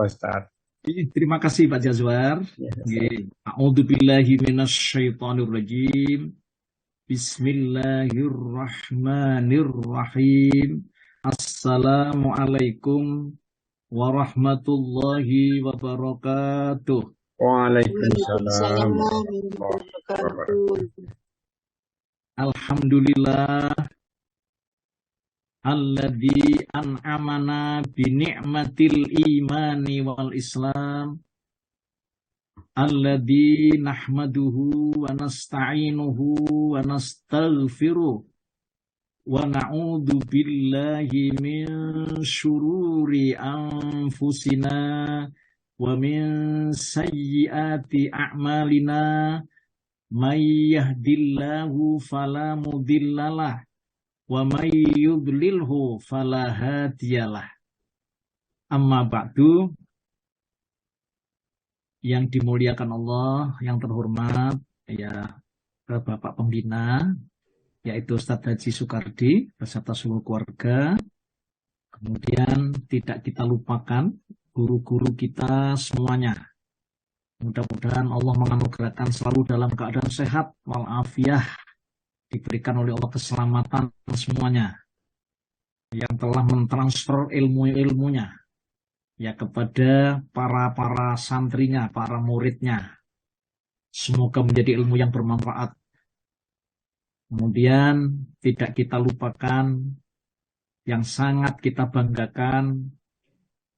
Pak Ustadz. Terima kasih Pak Jazwar. Ya, A'udzubillahi minasyaitonirrajim. Bismillahirrahmanirrahim. Assalamualaikum warahmatullahi wabarakatuh. Waalaikumsalam Waalaikumsalam warahmatullahi wabarakatuh. wabarakatuh. Alhamdulillah alladzi an'amana bi ni'matil imani wal islam. Alladzi nahmaduhu wa nasta'inuhu wa nastaghfiruh wa na'udzu billahi min syururi anfusina wa min sayyiati a'malina may yahdillahu fala mudhillalah wa may yudlilhu fala hadiyalah. Amma ba'du. Yang dimuliakan Allah, yang terhormat ya ke Bapak Pembina, yaitu Ustadz Haji Soekardi beserta seluruh keluarga. Kemudian tidak kita lupakan guru-guru kita semuanya. Mudah-mudahan Allah menganugerahkan selalu dalam keadaan sehat walafiat, diberikan oleh Allah keselamatan semuanya, yang telah mentransfer ilmu-ilmunya ya kepada para santrinya, para muridnya. Semoga menjadi ilmu yang bermanfaat. Kemudian tidak kita lupakan yang sangat kita banggakan,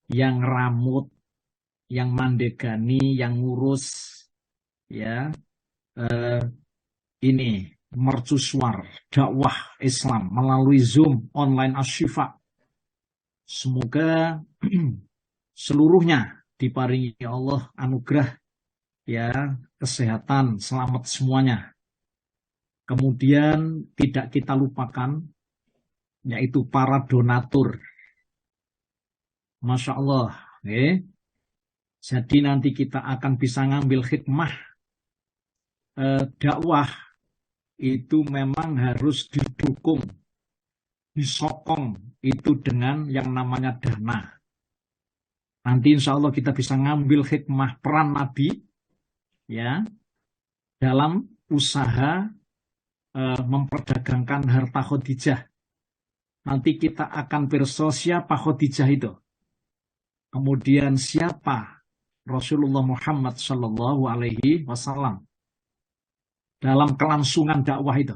yang ramut, yang mandegani, yang ngurus ya ini mercusuar dakwah Islam melalui Zoom online Asy-Syifa. Semoga seluruhnya diparingi Allah anugerah ya kesehatan, selamat semuanya. Kemudian tidak kita lupakan yaitu para donatur. Masya Allah. Jadi nanti kita akan bisa ngambil hikmah dakwah itu memang harus didukung, disokong itu dengan yang namanya dana. Nanti insya Allah kita bisa ngambil hikmah peran Nabi ya dalam usaha memperdagangkan harta Khadijah. Nanti kita akan pirsa siapa Khadijah itu. Kemudian siapa Rasulullah Muhammad Sallallahu Alaihi Wasallam dalam kelangsungan dakwah itu.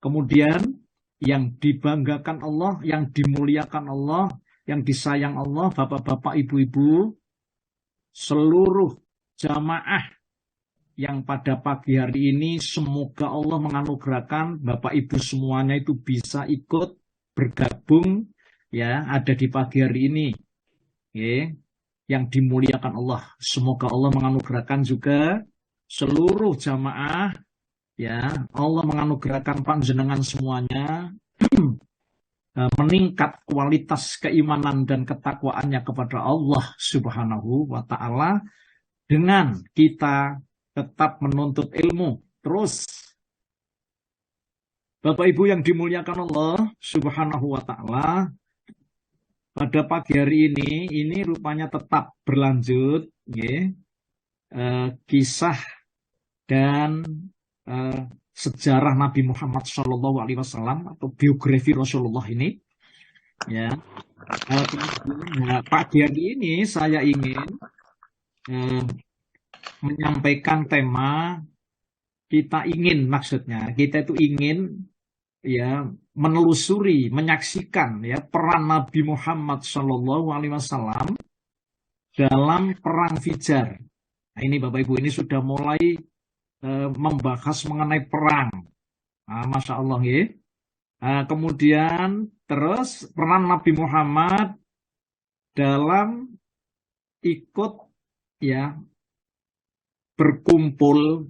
Kemudian yang dibanggakan Allah, yang dimuliakan Allah, yang disayang Allah, bapak-bapak, ibu-ibu, seluruh jamaah yang pada pagi hari ini semoga Allah menganugerahkan bapak ibu semuanya itu bisa ikut bergabung ya ada di pagi hari ini yang dimuliakan Allah. Semoga Allah menganugerahkan juga seluruh jamaah ya Allah menganugerahkan panjenengan semuanya meningkat kualitas keimanan dan ketakwaannya kepada Allah Subhanahu wa Ta'ala dengan kita tetap menuntut ilmu terus. Bapak Ibu yang dimuliakan Allah Subhanahu wa Ta'ala, pada pagi hari ini rupanya tetap berlanjut kisah dan sejarah Nabi Muhammad SAW atau biografi Rasulullah ini ya. Pagi hari ini saya ingin menyampaikan tema kita itu ingin ya menelusuri, menyaksikan ya peran Nabi Muhammad SAW dalam perang Fijar. Nah, ini Bapak Ibu ini sudah mulai membahas mengenai perang. Nah, Masya Allah ya. Kemudian terus peran Nabi Muhammad dalam ikut ya berkumpul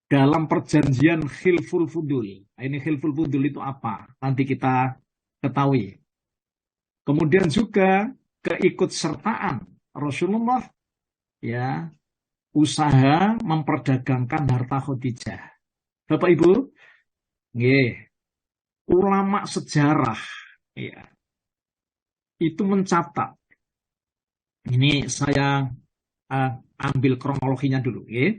dalam perjanjian Khilful Fudul. Nah, ini Khilful Fudul itu apa? Nanti kita ketahui. Kemudian juga keikutsertaan Rasulullah ya usaha memperdagangkan harta Khadijah. Bapak Ibu, ulama sejarah ya itu mencatat Ini saya ambil kronologinya dulu. Ya.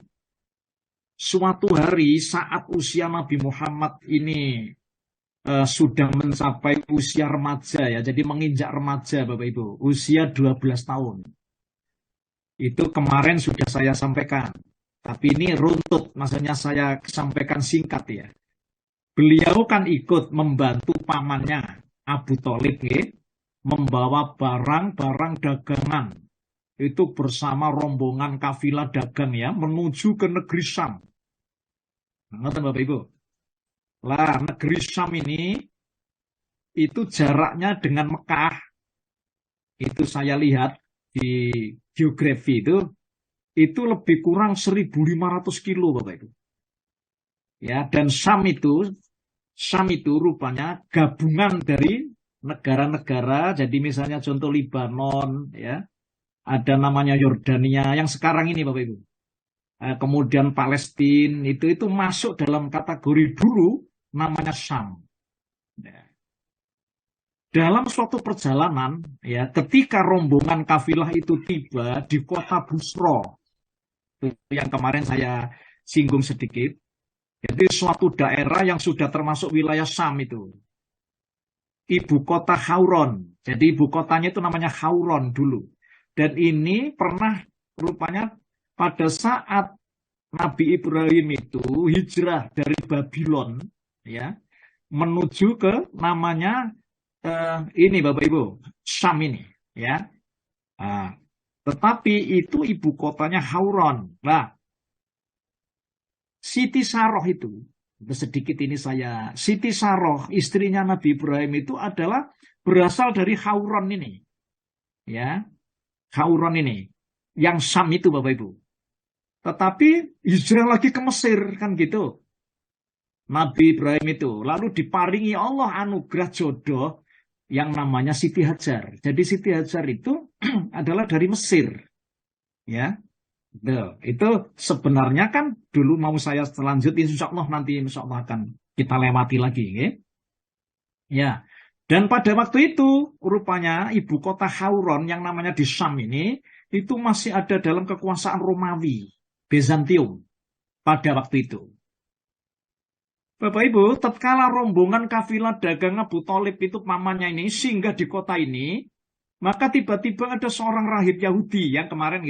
Suatu hari saat usia Nabi Muhammad ini sudah mencapai usia remaja ya, jadi menginjak remaja Bapak Ibu, usia 12 tahun. Itu kemarin sudah saya sampaikan. Tapi ini runtut, maksudnya saya sampaikan singkat ya. Beliau kan ikut membantu pamannya Abu Thalib ya, membawa barang-barang dagangan. Itu bersama rombongan kafilah dagang ya, menuju ke negeri Syam. Ngerti Bapak Ibu? Lah, negeri Syam ini itu jaraknya dengan Mekah, itu saya lihat di geografi itu lebih kurang 1.500 kilo Bapak Ibu. Ya, dan Syam itu rupanya gabungan dari negara-negara, jadi misalnya contoh Libanon, ya, ada namanya Yordania, yang sekarang ini Bapak Ibu. Kemudian Palestina, itu masuk dalam kategori dulu namanya Syam. Ya. Dalam suatu perjalanan, ya, ketika rombongan kafilah itu tiba di kota Busro, yang kemarin saya singgung sedikit, jadi suatu daerah yang sudah termasuk wilayah Syam itu. Ibu kota Hauron. Jadi ibu kotanya itu namanya Hauron dulu. Dan ini pernah rupanya pada saat Nabi Ibrahim itu hijrah dari Babylon ya, menuju ke namanya ini Bapak Ibu, Syam ini ya. Nah, tetapi itu ibu kotanya Hauron. Nah, Siti Saroh itu, sedikit ini Siti Saroh, istrinya Nabi Ibrahim itu adalah berasal dari Hauron ini. Ya, Hauron ini. Yang Syam itu Bapak Ibu. Tetapi hijrah lagi ke Mesir, kan gitu. Nabi Ibrahim itu. Lalu diparingi Allah anugerah jodoh yang namanya Siti Hajar. Jadi Siti Hajar itu adalah dari Mesir. Ya. Itu sebenarnya kan dulu mau saya selanjut insya Allah nanti insya Allah akan kita lewati lagi ya. Dan pada waktu itu rupanya ibu kota Hauron yang namanya di Syam ini itu masih ada dalam kekuasaan Romawi Bizantium pada waktu itu. Bapak Ibu, tatkala rombongan kafilah dagang Abu Thalib itu pamannya ini singgah di kota ini, maka tiba-tiba ada seorang rahib Yahudi yang kemarin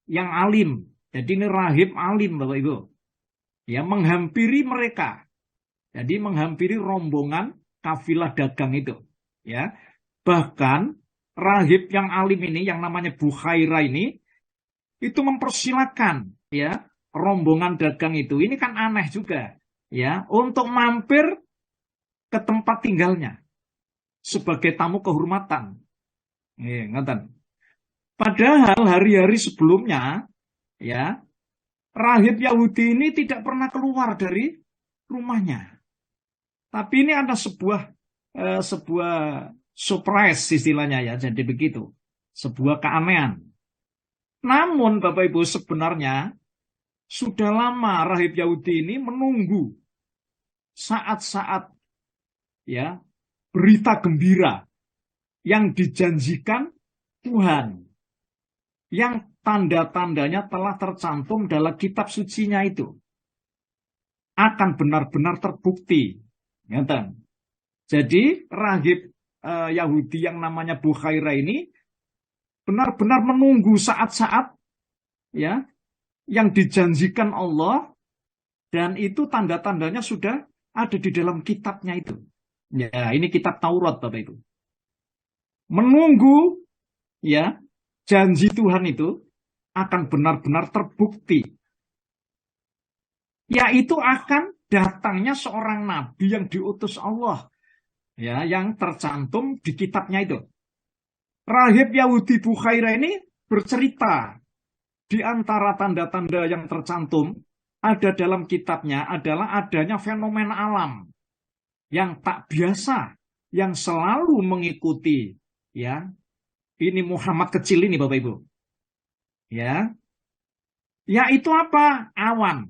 yang alim. Jadi ini rahib alim Bapak Ibu. Ya, menghampiri mereka. Jadi menghampiri rombongan kafilah dagang itu. Ya. Bahkan rahib yang alim ini yang namanya Bukhaira ini itu mempersilakan ya rombongan dagang itu. Ini kan aneh juga ya untuk mampir ke tempat tinggalnya sebagai tamu kehormatan. Ngeten. Padahal hari-hari sebelumnya, ya, rahib Yahudi ini tidak pernah keluar dari rumahnya. Tapi ini ada sebuah surprise istilahnya ya, jadi begitu, sebuah keanehan. Namun Bapak Ibu sebenarnya sudah lama rahib Yahudi ini menunggu saat-saat ya berita gembira yang dijanjikan Tuhan, yang tanda-tandanya telah tercantum dalam kitab sucinya itu akan benar-benar terbukti. Jadi rahib Yahudi yang namanya Bukhaira ini benar-benar menunggu saat-saat ya yang dijanjikan Allah, dan itu tanda-tandanya sudah ada di dalam kitabnya itu. Ya, ini kitab Taurat Bapak Ibu. Menunggu ya janji Tuhan itu akan benar-benar terbukti. Yaitu akan datangnya seorang nabi yang diutus Allah. Ya, yang tercantum di kitabnya itu. Rahib Yahudi Bukhaira ini bercerita di antara tanda-tanda yang tercantum ada dalam kitabnya adalah adanya fenomena alam yang tak biasa, yang selalu mengikuti ya. Ini Muhammad kecil ini Bapak Ibu. Ya. Yaitu apa? Awan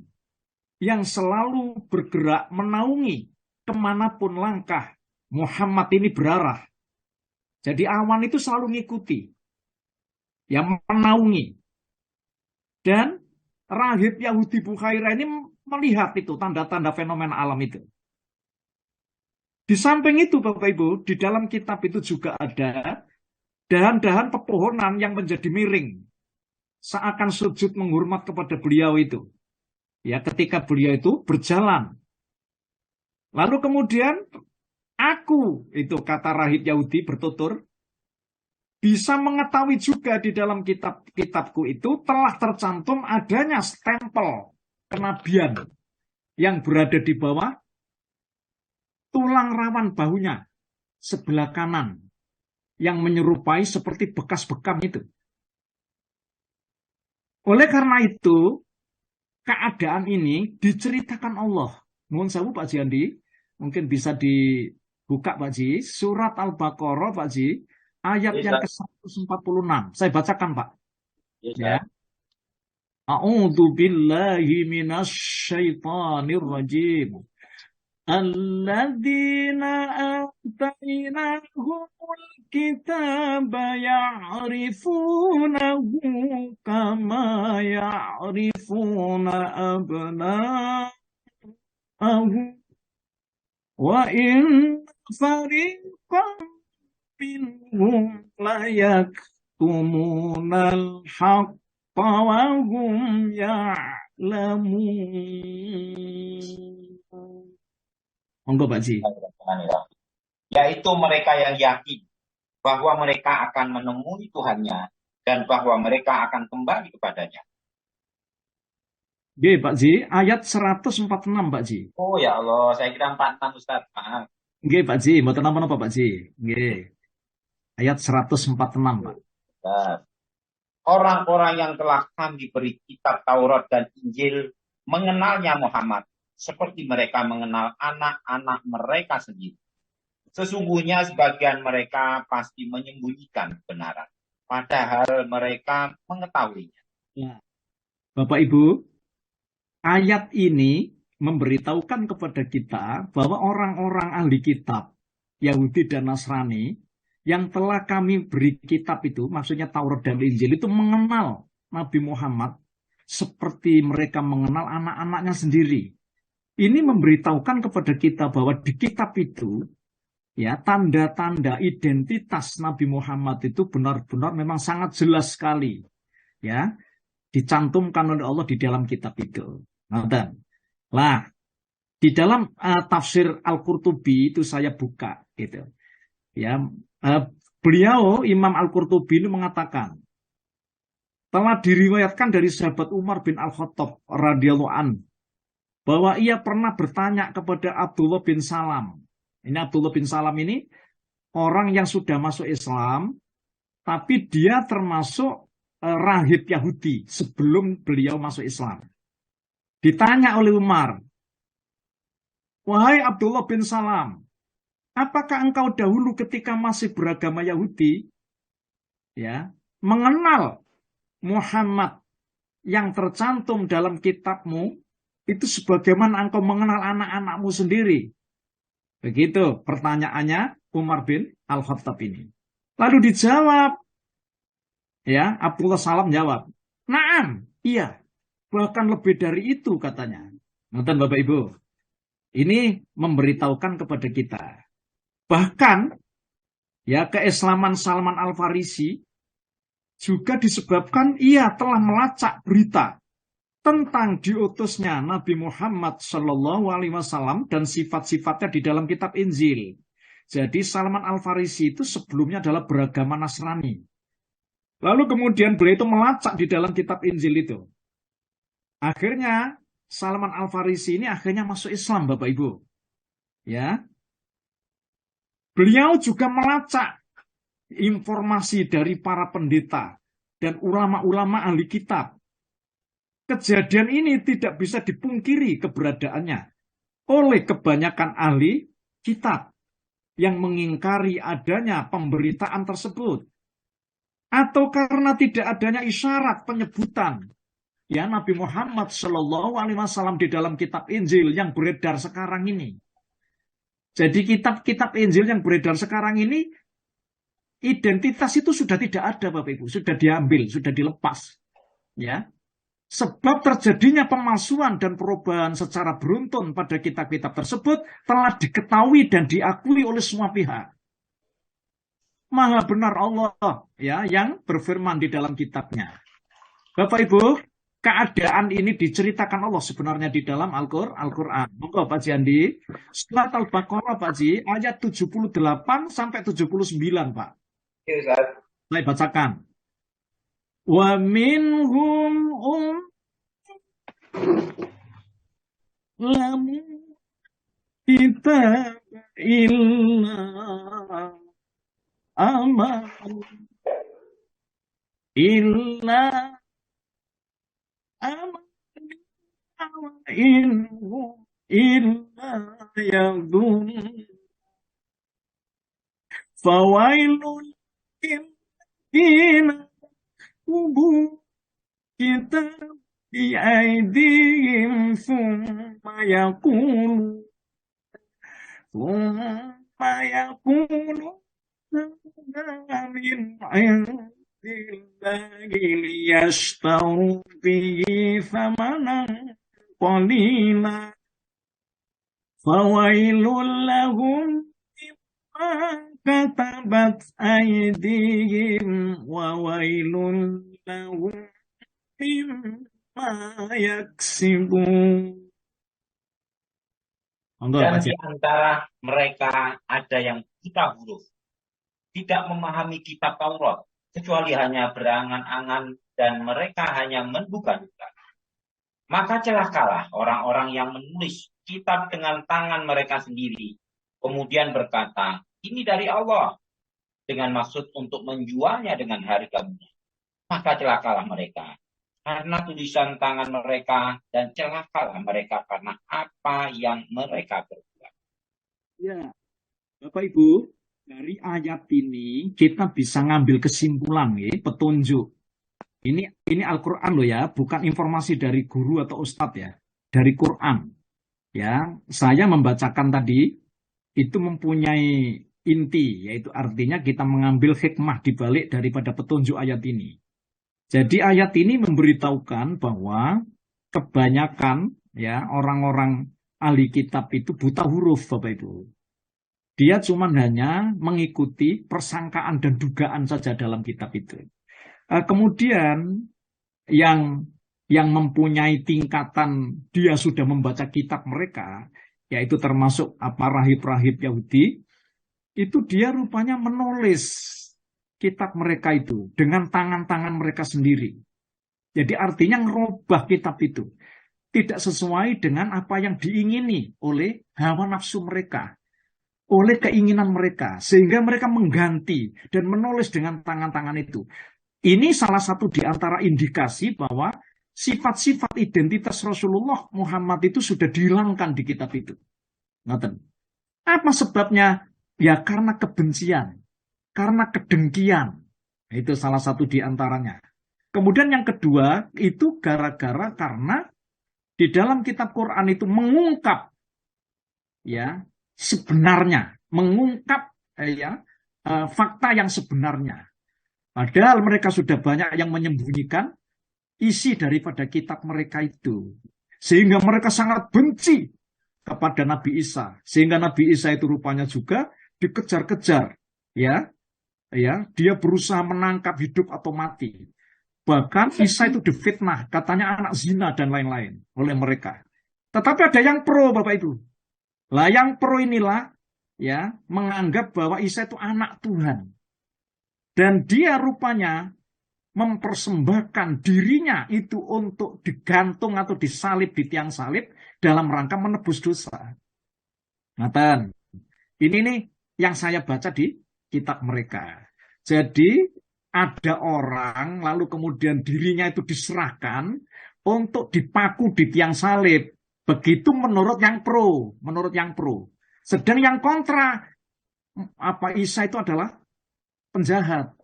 yang selalu bergerak menaungi kemanapun langkah Muhammad ini berarah. Jadi awan itu selalu mengikuti. yang menaungi. Dan rahib Yahudi Bukhairah ini melihat itu tanda-tanda fenomena alam itu. Di samping itu Bapak Ibu, di dalam kitab itu juga ada dahan-dahan pepohonan yang menjadi miring. Seakan sujud menghormat kepada beliau itu. Ya, ketika beliau itu berjalan. Lalu kemudian aku, itu kata rahib Yahudi bertutur, bisa mengetahui juga di dalam kitab-kitabku itu telah tercantum adanya stempel kenabian yang berada di bawah tulang rawan bahunya sebelah kanan yang menyerupai seperti bekas bekam itu. Oleh karena itu, keadaan ini diceritakan Allah. Nuhun sewu Pak Jiandi, mungkin bisa dibuka Pak Ji, surat Al-Baqarah Pak Ji, ayat yang ke-146. Saya bacakan Pak. Ya. A'udzu billahi minasy syaithanir rajim. Alladzina atainahumul kitaba ya'rifunahu kama ya'rifuna abna'ahum wa in fariqan minhum la yaktumunal haqqa wa hum ya'lamun. Monggo Pak Ji. Yaitu mereka yang yakin bahwa mereka akan menemui Tuhannya dan bahwa mereka akan kembali kepadanya. Oke, Pak Ji, ayat 146 Pak Ji. Oh ya Allah, saya kira 46 Ustaz. Maaf. Oke, Pak Ji, mau tenang apa Pak Ji? Oke. Ayat 146 Pak. Orang-orang yang telah kami beri kitab Taurat dan Injil mengenalnya Muhammad seperti mereka mengenal anak-anak mereka sendiri. Sesungguhnya sebagian mereka pasti menyembunyikan kebenaran, padahal mereka mengetahuinya. Ya. Bapak Ibu, ayat ini memberitahukan kepada kita bahwa orang-orang ahli kitab, Yahudi dan Nasrani, yang telah kami beri kitab itu, maksudnya Taurat dan Injil, itu mengenal Nabi Muhammad seperti mereka mengenal anak-anaknya sendiri. Ini memberitahukan kepada kita bahwa di kitab itu, ya, tanda-tanda identitas Nabi Muhammad itu benar-benar memang sangat jelas sekali, ya, dicantumkan oleh Allah di dalam kitab itu. Nah, di dalam tafsir Al-Qurtubi itu saya buka, gitu, ya, beliau Imam Al-Qurtubi ini mengatakan telah diriwayatkan dari sahabat Umar bin Al-Khattab radhiyallahu anhu bahwa ia pernah bertanya kepada Abdullah bin Salam. Ini Abdullah bin Salam ini orang yang sudah masuk Islam, tapi dia termasuk rahib Yahudi sebelum beliau masuk Islam. Ditanya oleh Umar, wahai Abdullah bin Salam, apakah engkau dahulu ketika masih beragama Yahudi, ya, mengenal Muhammad yang tercantum dalam kitabmu, itu sebagaimana engkau mengenal anak-anakmu sendiri? Begitu pertanyaannya Umar bin Al-Khattab ini. Lalu dijawab, ya, Abdullah Salam jawab, "Naam, iya, bahkan lebih dari itu," katanya. Nonton Bapak Ibu, ini memberitahukan kepada kita. Bahkan, ya, keislaman Salman Al-Farisi juga disebabkan ia telah melacak berita tentang diutusnya Nabi Muhammad Shallallahu Alaihi Wasallam dan sifat-sifatnya di dalam kitab Injil. Jadi Salman Al-Farisi itu sebelumnya adalah beragama Nasrani. Lalu kemudian beliau itu melacak di dalam kitab Injil itu. Akhirnya Salman Al-Farisi ini akhirnya masuk Islam, Bapak Ibu. Ya, beliau juga melacak informasi dari para pendeta dan ulama-ulama ahli kitab. Kejadian ini tidak bisa dipungkiri keberadaannya oleh kebanyakan ahli kitab yang mengingkari adanya pemberitaan tersebut. Atau karena tidak adanya isyarat penyebutan, ya, Nabi Muhammad Shallallahu Alaihi Wasallam di dalam kitab Injil yang beredar sekarang ini. Jadi kitab-kitab Injil yang beredar sekarang ini identitas itu sudah tidak ada, Bapak Ibu, sudah diambil, sudah dilepas, ya. Sebab terjadinya pemalsuan dan perubahan secara beruntun pada kitab-kitab tersebut telah diketahui dan diakui oleh semua pihak. Maha benar Allah, ya, yang berfirman di dalam kitabnya. Bapak Ibu, keadaan ini diceritakan Allah sebenarnya di dalam Al-Quran. Monggo Pak Ji Andi, surat Al-Baqarah Pak Ji, ayat 78 sampai 79 Pak. Saya bacakan. Wa minhum lam kita illa aman illa aman illa yadun fawailun lil kubu kita biaidihim summa yakulu min indillahi liyashtaru bihi thamanan qalila fawailul lahum mimma katabat aydihim wa wailun lahum mimma yaksibun. Dan di antara mereka ada yang buta huruf, tidak memahami kitab Taurat, kecuali hanya berangan-angan dan mereka hanya menduga-duga. Maka celakalah orang-orang yang menulis kitab dengan tangan mereka sendiri, kemudian berkata, ini dari Allah, dengan maksud untuk menjualnya dengan harga murah. Maka celakalah mereka karena tulisan tangan mereka, dan celakalah mereka karena apa yang mereka berbuat. Ya, Bapak Ibu, dari ayat ini kita bisa ngambil kesimpulan, ya, petunjuk. Ini Al-Quran loh ya, bukan informasi dari guru atau ustadz ya, dari Quran. Ya, saya membacakan tadi itu mempunyai inti, yaitu artinya kita mengambil hikmah dibalik daripada petunjuk ayat ini. Jadi ayat ini memberitahukan bahwa kebanyakan ya orang-orang ahli kitab itu buta huruf, Bapak Ibu. Dia cuma hanya mengikuti persangkaan dan dugaan saja dalam kitab itu. Kemudian yang mempunyai tingkatan dia sudah membaca kitab mereka, yaitu termasuk rahib-rahib Yahudi, itu dia rupanya menulis kitab mereka itu dengan tangan-tangan mereka sendiri. Jadi artinya ngerubah kitab itu tidak sesuai dengan apa yang diingini oleh hawa nafsu mereka, oleh keinginan mereka, sehingga mereka mengganti dan menulis dengan tangan-tangan itu. Ini salah satu di antara indikasi bahwa sifat-sifat identitas Rasulullah Muhammad itu sudah dihilangkan di kitab itu. Ngoten. Apa sebabnya? Ya karena kebencian, karena kedengkian. Itu salah satu di antaranya. Kemudian yang kedua, itu gara-gara karena di dalam kitab Quran itu mengungkap ya sebenarnya, mengungkap fakta yang sebenarnya. Padahal mereka sudah banyak yang menyembunyikan isi daripada kitab mereka itu. Sehingga mereka sangat benci kepada Nabi Isa. Sehingga Nabi Isa itu rupanya juga dikejar-kejar, ya, dia berusaha menangkap hidup atau mati. Bahkan Isa itu difitnah, katanya anak zina dan lain-lain oleh mereka. Tetapi ada yang pro, Bapak Ibu. Lah yang pro inilah ya menganggap bahwa Isa itu anak Tuhan. Dan dia rupanya mempersembahkan dirinya itu untuk digantung atau disalib di tiang salib dalam rangka menebus dosa. Nathan, ini nih yang saya baca di kitab mereka. Jadi ada orang lalu kemudian dirinya itu diserahkan untuk dipaku di tiang salib. Begitu menurut yang pro, Sedang yang kontra, Isa itu adalah penjahat.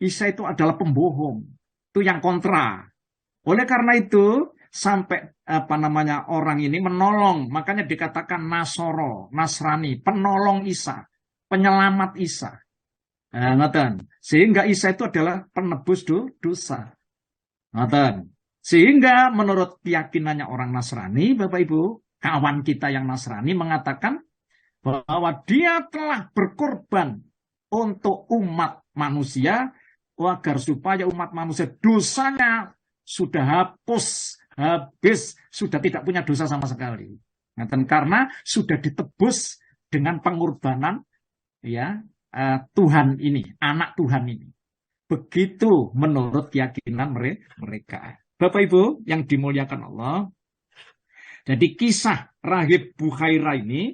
Isa itu adalah pembohong. Itu yang kontra. Oleh karena itu sampai orang ini menolong, makanya dikatakan Nasrani, penolong Isa, penyelamat Isa. Nah, ngoten. Sehingga Isa itu adalah penebus dosa. Ngoten. Sehingga menurut keyakinannya orang Nasrani, Bapak Ibu, kawan kita yang Nasrani mengatakan bahwa dia telah berkorban untuk umat manusia agar supaya umat manusia dosanya sudah hapus, habis, sudah tidak punya dosa sama sekali. Ngoten, karena sudah ditebus dengan pengorbanan ya Tuhan ini, anak Tuhan ini. Begitu menurut keyakinan mereka. Bapak Ibu yang dimuliakan Allah. Jadi kisah Rahib Bukhairah ini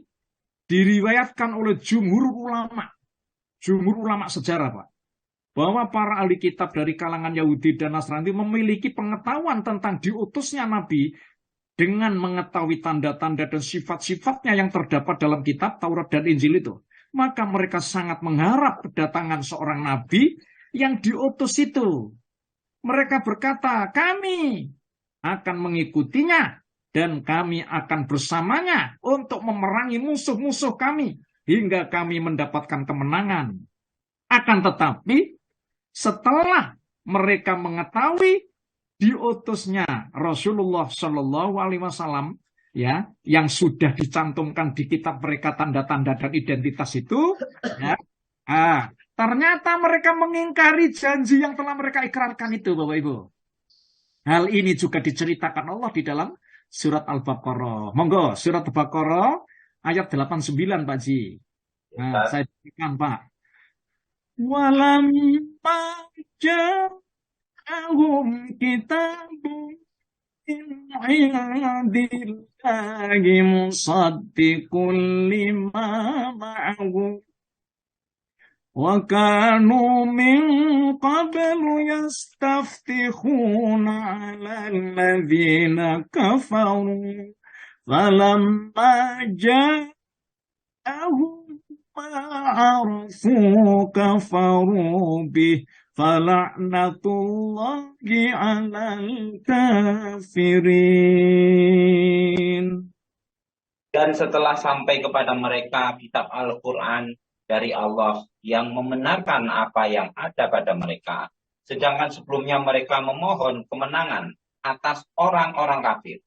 diriwayatkan oleh jumhur ulama sejarah, Pak. Bahwa para ahli kitab dari kalangan Yahudi dan Nasrani memiliki pengetahuan tentang diutusnya Nabi dengan mengetahui tanda-tanda dan sifat-sifatnya yang terdapat dalam kitab Taurat dan Injil itu. Maka mereka sangat mengharap kedatangan seorang Nabi yang diutus itu. Mereka berkata, kami akan mengikutinya dan kami akan bersamanya untuk memerangi musuh-musuh kami hingga kami mendapatkan kemenangan. Akan tetapi setelah mereka mengetahui diutusnya Rasulullah Shallallahu Alaihi Wasallam ya yang sudah dicantumkan di kitab mereka tanda-tanda dan identitas itu ya, ternyata mereka mengingkari janji yang telah mereka ikrarkan itu, Bapak Ibu. Hal ini juga diceritakan Allah di dalam surat Al-Baqarah. Monggo, surat Al-Baqarah ayat 89, Pak Ji. Nah, saya berikan, Pak. Walamma ja'ahum kitabun min indillahi musaddiqun lima ma'ahum وكانوا من قبل يستفتحون على الذين كفروا فلما جاءهم ما عرفوا كفروا به فلعنة الله على الكافرين. Dan setelah sampai kepada mereka kitab Al-Quran dari Allah yang membenarkan apa yang ada pada mereka. Sedangkan sebelumnya mereka memohon kemenangan atas orang-orang kafir.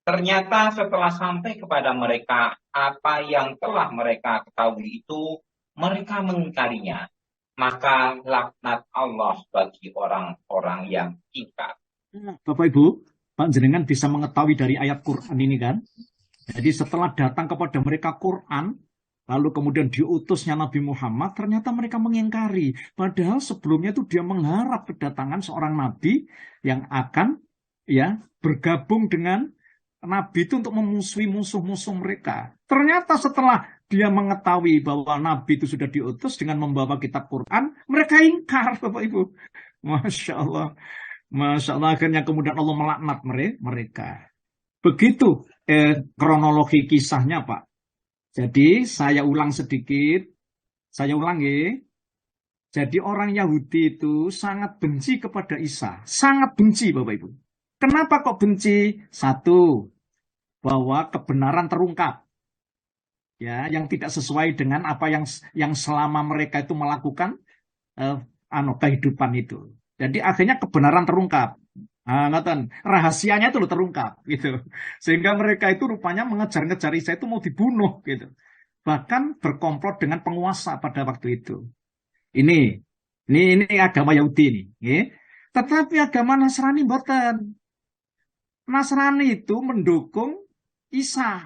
Ternyata setelah sampai kepada mereka apa yang telah mereka ketahui itu, mereka mengingkarinya. Maka laknat Allah bagi orang-orang yang ingkar. Bapak Ibu, Pak Jenengan bisa mengetahui dari ayat Quran ini kan? Jadi setelah datang kepada mereka Quran, lalu kemudian diutusnya Nabi Muhammad, ternyata mereka mengingkari. Padahal sebelumnya itu dia mengharap kedatangan seorang Nabi yang akan ya bergabung dengan Nabi itu untuk memusuhi musuh-musuh mereka. Ternyata setelah dia mengetahui bahwa Nabi itu sudah diutus dengan membawa kitab Quran, mereka ingkar, Bapak Ibu. Masya Allah. Masya Allah, akhirnya kemudian Allah melaknat mereka. Begitu kronologi kisahnya, Pak. Jadi saya ulang sedikit, saya ulangi. Jadi orang Yahudi itu sangat benci kepada Isa, sangat benci Bapak Ibu. Kenapa kok benci? Satu, bahwa kebenaran terungkap, ya, yang tidak sesuai dengan apa yang selama mereka itu melakukan kehidupan itu. Jadi akhirnya kebenaran terungkap. Rahasianya itu terungkap gitu. Sehingga mereka itu rupanya mengejar-ngejar Isa itu mau dibunuh gitu. Bahkan berkomplot dengan penguasa pada waktu itu. Ini agama Yahudi ini, ya. Tetapi agama Nasrani mboten. Nasrani itu mendukung Isa,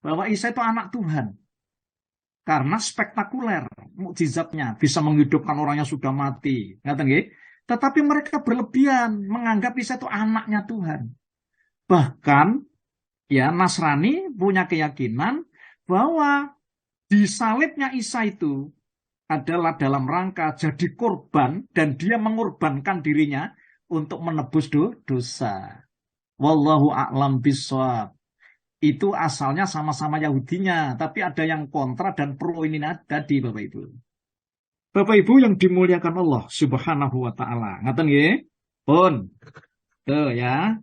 bahwa Isa itu anak Tuhan. Karena spektakuler mukjizatnya, bisa menghidupkan orang yang sudah mati, ngaten nggih? Tetapi mereka berlebihan menganggap Isa itu anaknya Tuhan. Bahkan ya Nasrani punya keyakinan bahwa disalibnya Isa itu adalah dalam rangka jadi korban dan dia mengorbankan dirinya untuk menebus dosa. Wallahu a'lam bishawab. Itu asalnya sama-sama Yahudinya, tapi ada yang kontra dan pro ini tadi, Bapak Ibu. Bapak Ibu yang dimuliakan Allah Subhanahu wa taala. Ngaten nggih? Pun. Tuh ya.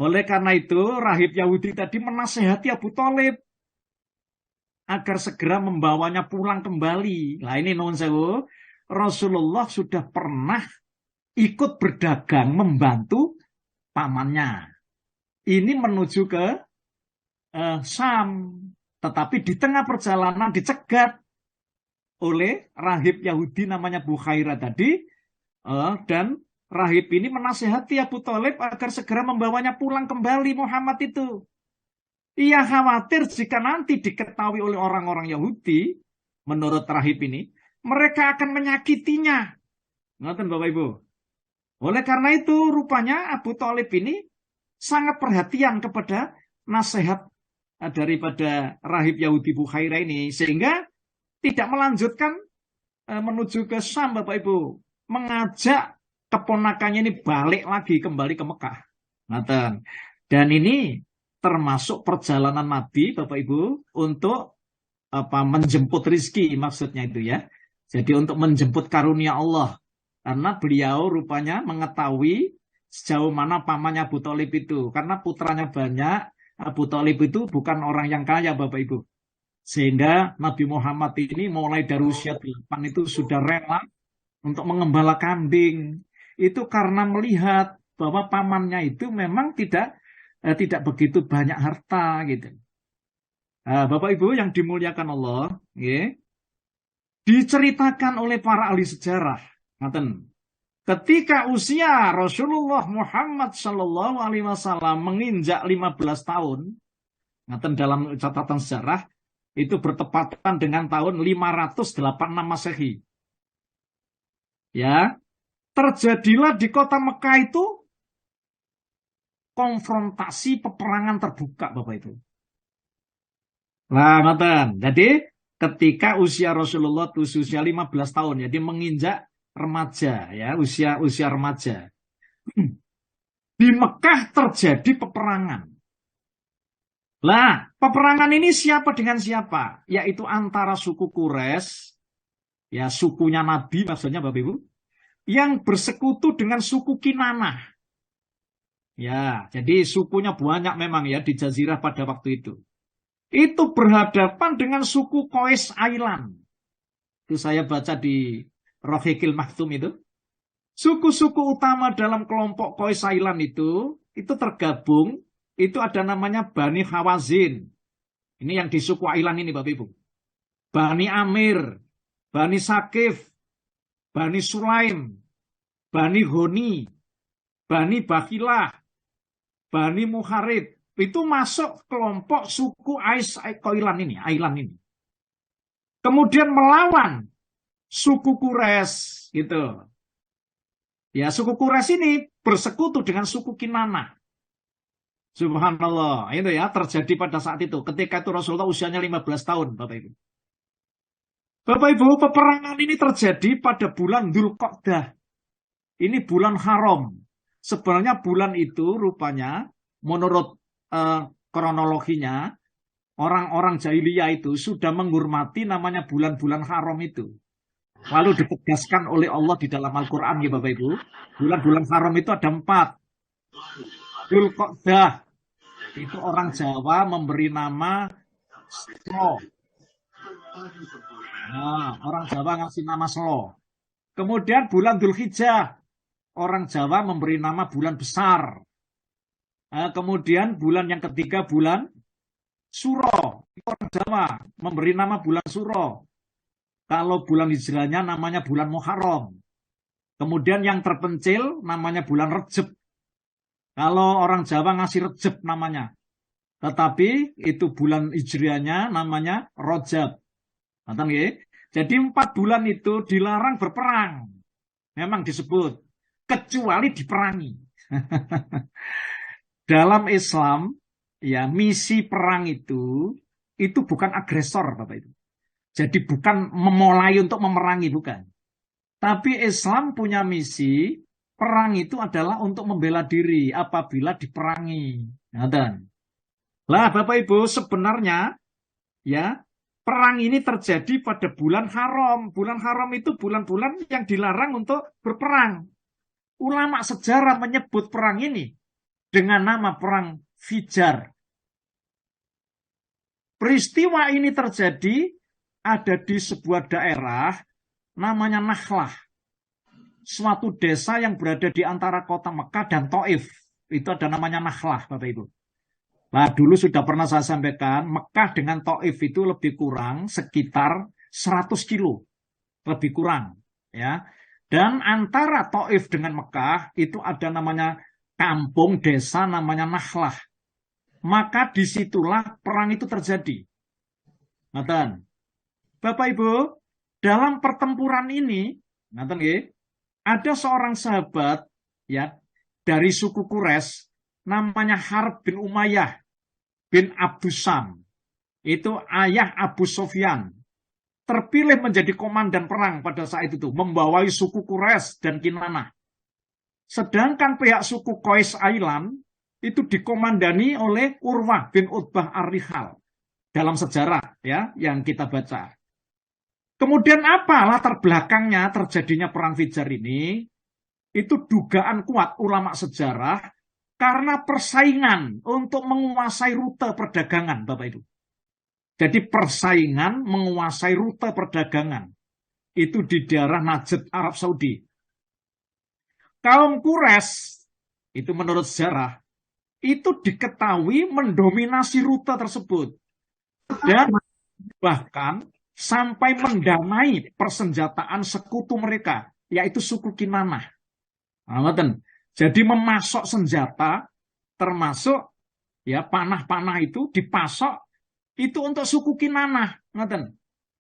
Oleh karena itu rahib Yahudi tadi menasehati Abu Thalib. agar segera membawanya pulang kembali. Nah ini nuwun sewu, Rasulullah sudah pernah ikut berdagang membantu pamannya. Ini menuju ke Sam, tetapi di tengah perjalanan dicegat oleh rahib Yahudi namanya Bukhaira tadi, dan rahib ini menasihati Abu Thalib agar segera membawanya pulang kembali Muhammad itu. Ia khawatir jika nanti diketahui oleh orang-orang Yahudi, menurut rahib ini, mereka akan menyakitinya. Ngerti Bapak Ibu? Oleh karena itu, rupanya Abu Thalib ini sangat perhatian kepada nasihat daripada rahib Yahudi Bukhaira ini, sehingga tidak melanjutkan menuju ke Syam, Bapak Ibu, mengajak keponakannya ini balik lagi kembali ke Mekah. Dan ini termasuk perjalanan Nabi, Bapak Ibu, untuk menjemput rizki, maksudnya itu ya. Jadi untuk menjemput karunia Allah, karena beliau rupanya mengetahui sejauh mana pamannya Abu Thalib itu, karena putranya banyak. Abu Thalib itu bukan orang yang kaya, Bapak Ibu. Sehingga Nabi Muhammad ini mulai dari usia 8 itu sudah rela untuk mengembala kambing. Itu karena melihat bahwa pamannya itu memang tidak begitu banyak harta gitu. Bapak Ibu yang dimuliakan Allah, ya, diceritakan oleh para ahli sejarah, ketika usia Rasulullah Muhammad Shallallahu Alaihi Wasallam menginjak 15 tahun, dalam catatan sejarah itu bertepatan dengan tahun 586 Masehi. Ya, terjadilah di kota Mekah itu konfrontasi peperangan terbuka, Bapak Ibu. Nah, jadi ketika usia Rasulullah itu usia 15 tahun, jadi menginjak remaja, ya, usia remaja. Di Mekah terjadi peperangan. Lah, peperangan ini siapa dengan siapa? Yaitu antara suku Quraisy, ya sukunya Nabi maksudnya Bapak Ibu, yang bersekutu dengan suku Kinanah. Ya, jadi sukunya banyak memang ya di Jazirah pada waktu itu. Itu berhadapan dengan suku Qais Ailan. Itu saya baca di Rahiqil Maktum itu. Suku-suku utama dalam kelompok Qais Ailan itu tergabung, itu ada namanya Bani Hawazin. Ini yang di suku Ailan ini Bapak Ibu. Bani Amir, Bani Sakif, Bani Sulaim, Bani Honi, Bani Bakhilah, Bani Muharib. Itu masuk kelompok suku Ailan ini. Kemudian melawan suku Quraisy gitu. Ya, suku Quraisy ini bersekutu dengan suku Kinanah. Subhanallah, itu ya terjadi pada saat itu. Ketika itu Rasulullah usianya 15 tahun, Bapak Ibu. Bapak Ibu, peperangan ini terjadi pada bulan Dzulqa'dah. Ini bulan haram. Sebenarnya bulan itu rupanya menurut kronologinya, orang-orang jahiliyah itu sudah menghormati namanya bulan-bulan haram itu. Lalu ditegaskan oleh Allah di dalam Al-Quran, ya Bapak Ibu. Bulan-bulan haram itu ada 4. Dzulqa'dah, itu orang Jawa memberi nama Selo. Nah, orang Jawa ngasih nama Selo. Kemudian bulan Dzulhijjah, orang Jawa memberi nama bulan besar. Kemudian bulan yang ketiga bulan Suro, orang Jawa memberi nama bulan Suro. Kalau bulan Hijrahnya namanya bulan Muharram. Kemudian yang terpencil namanya bulan Rejab. Kalau orang Jawa ngasih Rejab namanya. Tetapi itu bulan Hijriahnya namanya Rajab. Jadi 4 bulan itu dilarang berperang. Memang disebut. Kecuali diperangi. Dalam Islam, ya misi perang itu bukan agresor, Bapak Ibu. Jadi bukan memulai untuk memerangi, bukan. Tapi Islam punya misi, perang itu adalah untuk membela diri apabila diperangi. Lah Bapak Ibu, sebenarnya ya perang ini terjadi pada bulan haram. Bulan haram itu bulan-bulan yang dilarang untuk berperang. Ulama sejarah menyebut perang ini dengan nama perang Fijar. Peristiwa ini terjadi ada di sebuah daerah namanya Nakhlah. Suatu desa yang berada di antara kota Mekah dan Taif. Itu ada namanya Nakhlah, Bapak Ibu. Nah, dulu sudah pernah saya sampaikan, Mekah dengan Taif itu lebih kurang sekitar 100 kilo. Lebih kurang. Ya. Dan antara Taif dengan Mekah itu ada namanya kampung desa namanya Nakhlah. Maka disitulah perang itu terjadi. Ngaten. Bapak Ibu, dalam pertempuran ini, ngaten nggih, ada seorang sahabat ya dari suku Quraisy namanya Harb bin Umayyah bin Abdusam. Itu ayah Abu Sufyan. Terpilih menjadi komandan perang pada saat itu, membawai suku Quraisy dan Kinanah. Sedangkan pihak suku Qais Ailan itu dikomandani oleh Urwah bin Utbah Ar-Rikhal dalam sejarah ya yang kita baca. Kemudian apa latar belakangnya terjadinya perang Fijar ini? Itu dugaan kuat ulama sejarah karena persaingan untuk menguasai rute perdagangan, Bapak Ibu. Jadi persaingan menguasai rute perdagangan. Itu di daerah Najd, Arab Saudi. Kaum Quraisy, itu menurut sejarah, itu diketahui mendominasi rute tersebut. Dan bahkan sampai mendanai persenjataan sekutu mereka, yaitu suku Kinanah. Jadi memasok senjata, termasuk ya panah-panah itu dipasok, itu untuk suku Kinanah.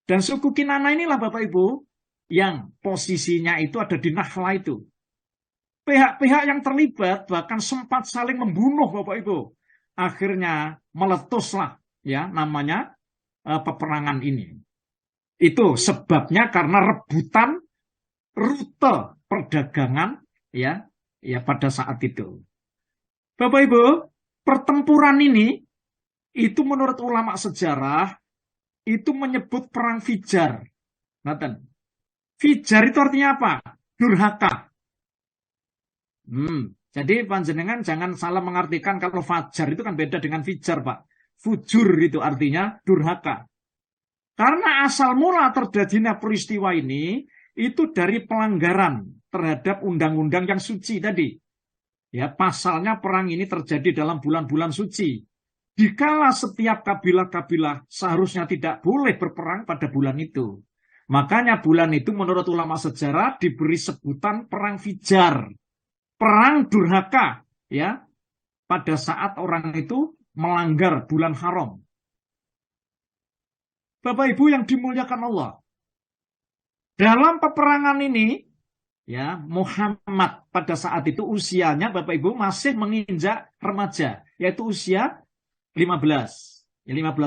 Dan suku Kinanah inilah Bapak Ibu, yang posisinya itu ada di Nakhlah itu. Pihak-pihak yang terlibat bahkan sempat saling membunuh Bapak Ibu. Akhirnya meletuslah ya namanya peperangan ini. Itu sebabnya karena rebutan rute perdagangan ya pada saat itu. Bapak Ibu, pertempuran ini itu menurut ulama sejarah itu menyebut perang Fijar. Fijar itu artinya apa? Durhaka. Jadi panjenengan jangan salah mengartikan kalau fajar itu kan beda dengan fijar, Pak. Fujur itu artinya durhaka. Karena asal mula terjadinya peristiwa ini itu dari pelanggaran terhadap undang-undang yang suci tadi. Ya, pasalnya perang ini terjadi dalam bulan-bulan suci. Dikala setiap kabilah-kabilah seharusnya tidak boleh berperang pada bulan itu. Makanya bulan itu menurut ulama sejarah diberi sebutan perang Fijar. Perang durhaka ya pada saat orang itu melanggar bulan haram. Bapak Ibu yang dimuliakan Allah. Dalam peperangan ini ya Muhammad pada saat itu usianya Bapak Ibu masih menginjak remaja, yaitu usia 15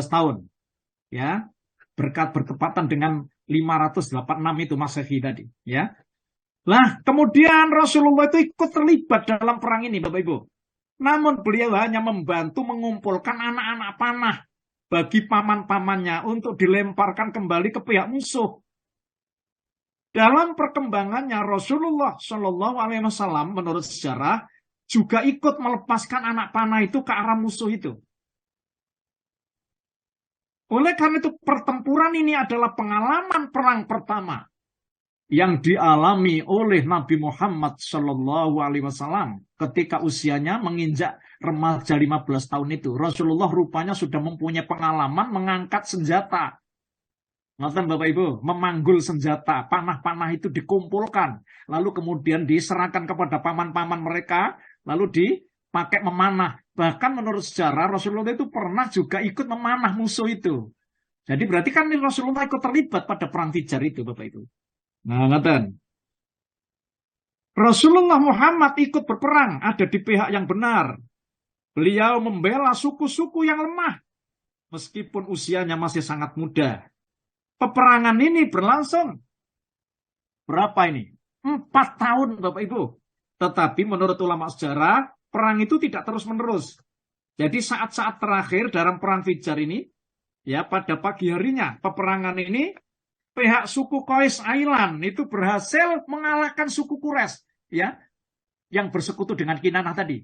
tahun. Ya, bertepatan dengan 586 itu Masehi tadi, ya. Lah, kemudian Rasulullah itu ikut terlibat dalam perang ini, Bapak Ibu. Namun beliau hanya membantu mengumpulkan anak-anak panah bagi paman-pamannya untuk dilemparkan kembali ke pihak musuh. Dalam perkembangannya Rasulullah Shallallahu Alaihi Wasallam menurut sejarah juga ikut melepaskan anak panah itu ke arah musuh itu. Oleh karena itu pertempuran ini adalah pengalaman perang pertama yang dialami oleh Nabi Muhammad Shallallahu Alaihi Wasallam ketika usianya menginjak remaja 15 tahun itu. Rasulullah rupanya sudah mempunyai pengalaman mengangkat senjata. Nonton Bapak Ibu, memanggul senjata, panah-panah itu dikumpulkan, lalu kemudian diserahkan kepada paman-paman mereka, lalu dipakai memanah. Bahkan menurut sejarah Rasulullah itu pernah juga ikut memanah musuh itu. Jadi berarti kan Rasulullah ikut terlibat pada perang Fijar itu Bapak Ibu. Nah, ngaten. Rasulullah Muhammad ikut berperang, ada di pihak yang benar. Beliau membela suku-suku yang lemah, meskipun usianya masih sangat muda. Peperangan ini berlangsung berapa ini? 4 tahun Bapak Ibu. Tetapi menurut ulama sejarah, perang itu tidak terus-menerus. Jadi saat-saat terakhir dalam perang Fijar ini, ya pada pagi harinya, peperangan ini, pihak suku Qais Ailan itu berhasil mengalahkan suku Quraisy ya yang bersekutu dengan Kinanah tadi.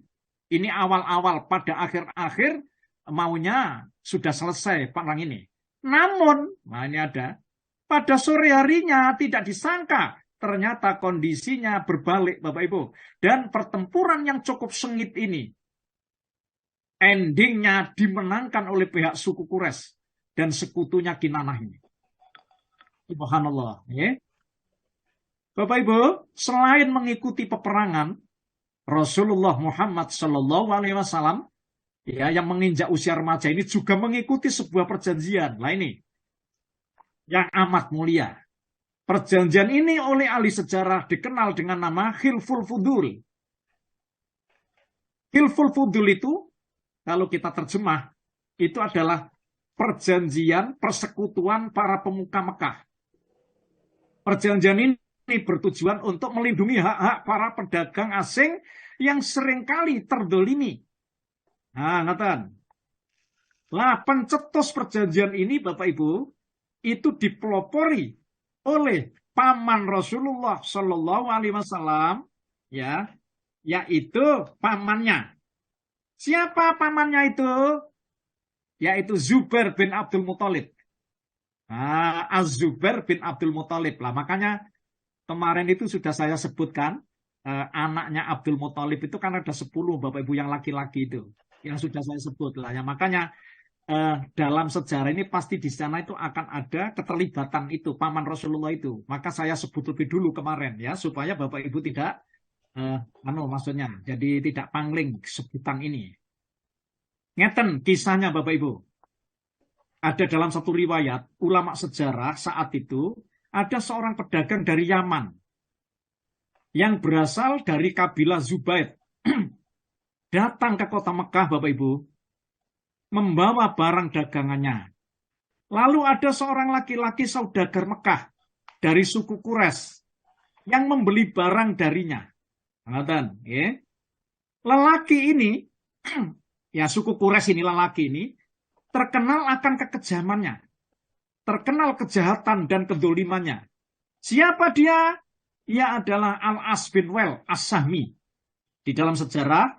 Ini awal-awal, pada akhir-akhir maunya sudah selesai perang ini. Namun, nah ini ada, pada sore harinya tidak disangka ternyata kondisinya berbalik, Bapak Ibu. Dan pertempuran yang cukup sengit ini, endingnya dimenangkan oleh pihak suku Quraisy dan sekutunya Kinanah ini. Subhanallah. Ya. Bapak Ibu, selain mengikuti peperangan, Rasulullah Muhammad SAW ya, yang menginjak usia remaja ini juga mengikuti sebuah perjanjian. Nah ini, yang amat mulia. Perjanjian ini oleh ahli sejarah dikenal dengan nama Hilful Fudul. Hilful Fudul itu, kalau kita terjemah, itu adalah perjanjian persekutuan para pemuka Mekah. Perjanjian ini bertujuan untuk melindungi hak-hak para pedagang asing yang seringkali terdolimi. Nah, ngatan. Lah, pencetus perjanjian ini, Bapak Ibu, itu dipelopori oleh paman Rasulullah Shallallahu Alaihi Wasallam, ya, yaitu pamannya. Siapa pamannya itu? Yaitu Zubair bin Abdul Muthalib. Nah, Az-Zubair bin Abdul Muthalib lah. Makanya kemarin itu sudah saya sebutkan, anaknya Abdul Muthalib itu kan ada 10 Bapak Ibu yang laki-laki itu. Yang sudah saya sebut lah. Ya, makanya dalam sejarah ini pasti di sana itu akan ada keterlibatan itu paman Rasulullah itu. Maka saya sebut lebih dulu kemarin ya supaya Bapak Ibu tidak maksudnya jadi tidak pangling sebutan ini. Ngeten kisahnya Bapak Ibu. Ada dalam satu riwayat ulama sejarah saat itu ada seorang pedagang dari Yaman yang berasal dari kabilah Zubair datang ke kota Mekah Bapak Ibu membawa barang dagangannya. Lalu ada seorang laki-laki saudagar Mekah dari suku Quraisy yang membeli barang darinya. Ngatan, ya. Lelaki ini, ya suku Quraisy ini lelaki ini terkenal akan kekejamannya, terkenal kejahatan dan kedolimannya. Siapa dia? Ia adalah Al-As bin Wel As-Sahmi. Di dalam sejarah,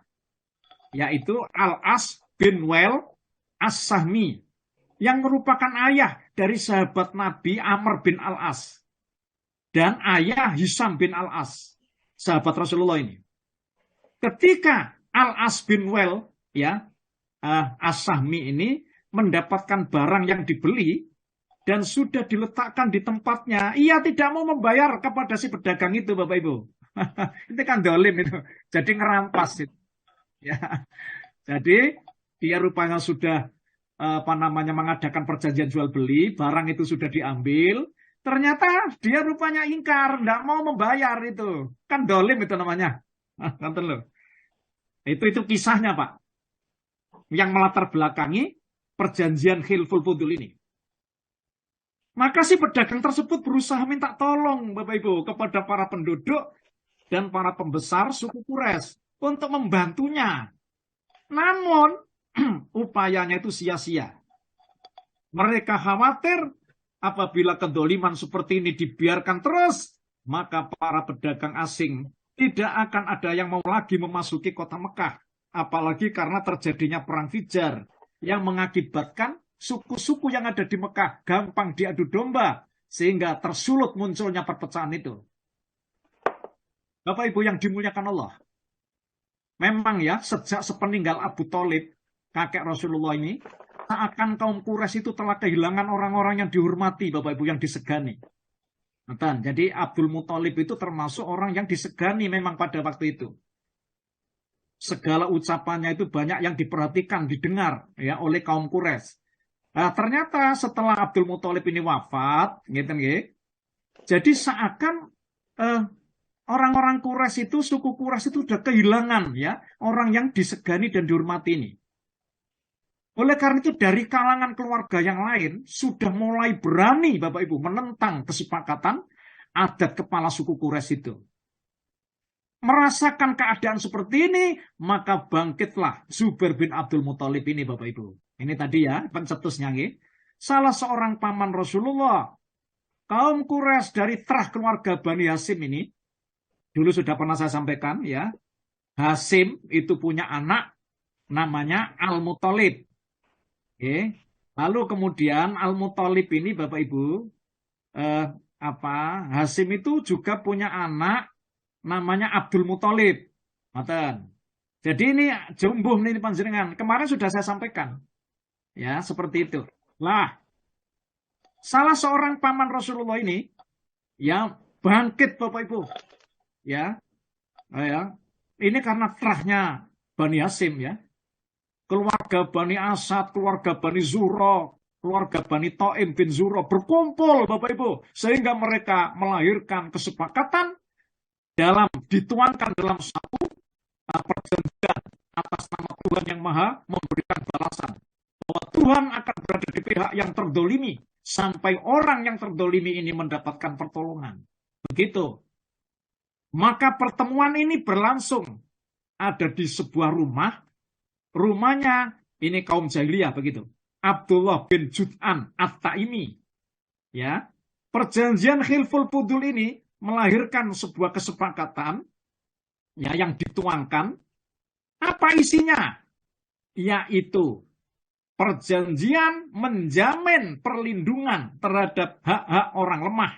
yaitu Al-As bin Wel As-Sahmi, yang merupakan ayah dari sahabat Nabi Amr bin Al-As dan ayah Hisam bin Al-As, sahabat Rasulullah ini. Ketika Al-As bin Wel, ya, As-Sahmi ini mendapatkan barang yang dibeli dan sudah diletakkan di tempatnya, ia tidak mau membayar kepada si pedagang itu, Bapak Ibu. Itu kan dolim itu, jadi ngerampas itu. Ya. Jadi dia rupanya sudah mengadakan perjanjian jual beli, barang itu sudah diambil, ternyata dia rupanya ingkar, tidak mau membayar itu, kan dolim itu namanya. Nonton loh. Itu kisahnya Pak, yang melatar belakangi perjanjian Hilful Fudul ini. Maka si pedagang tersebut berusaha minta tolong Bapak Ibu kepada para penduduk dan para pembesar suku Quraisy untuk membantunya. Namun upayanya itu sia-sia. Mereka khawatir apabila kedoliman seperti ini dibiarkan terus, maka para pedagang asing tidak akan ada yang mau lagi memasuki kota Mekah. Apalagi karena terjadinya perang Fijar yang mengakibatkan suku-suku yang ada di Mekah gampang diadu domba sehingga tersulut munculnya perpecahan itu. Bapak Ibu yang dimuliakan Allah. Memang ya, sejak sepeninggal Abu Thalib, kakek Rasulullah ini, seakan kaum Quraisy itu telah kehilangan orang-orang yang dihormati, Bapak Ibu, yang disegani. Jadi Abdul Muthalib itu termasuk orang yang disegani memang pada waktu itu. Segala ucapannya itu banyak yang diperhatikan, didengar ya oleh kaum Quraisy. Nah, ternyata setelah Abdul Muthalib ini wafat, gitu, jadi seakan orang-orang Quraisy itu, suku Quraisy itu sudah kehilangan ya orang yang disegani dan dihormati ini. Oleh karena itu dari kalangan keluarga yang lain sudah mulai berani Bapak Ibu menentang kesepakatan adat kepala suku Quraisy itu. Merasakan keadaan seperti ini, maka bangkitlah Zubair bin Abdul Muthalib ini Bapak Ibu. Ini tadi ya pencetusnya. Salah seorang paman Rasulullah. Kaum Quraisy dari terah keluarga Bani Hasyim ini, dulu sudah pernah saya sampaikan ya, Hasyim itu punya anak namanya Al-Muthalib. Oke. Lalu kemudian Al-Muthalib ini Bapak Ibu, eh, Hasim itu juga punya anak namanya Abdul Muthalib. Ngoten. Jadi ini jumbuh nih panjenengan. Kemarin sudah saya sampaikan. Ya, seperti itu. Lah, salah seorang paman Rasulullah ini ya bangkit Bapak Ibu. Ya, ya. Ini karena terahnya Bani Hasim ya. Keluarga Bani Asad, keluarga Bani Zuro, keluarga Bani Taim bin Zuro berkumpul Bapak Ibu. Sehingga mereka melahirkan kesepakatan dituangkan dalam satu perjanjian atas nama Tuhan yang Maha memberikan balasan. Bahwa Tuhan akan berada di pihak yang terdolimi sampai orang yang terdolimi ini mendapatkan pertolongan. Begitu. Maka pertemuan ini berlangsung ada di sebuah rumah. Rumahnya ini kaum jahiliyah begitu. Abdullah bin Jud'an At-Taimi. Ya. Perjanjian Khilful Fudul ini melahirkan sebuah kesepakatan ya yang dituangkan. Apa isinya? Yaitu perjanjian menjamin perlindungan terhadap hak-hak orang lemah.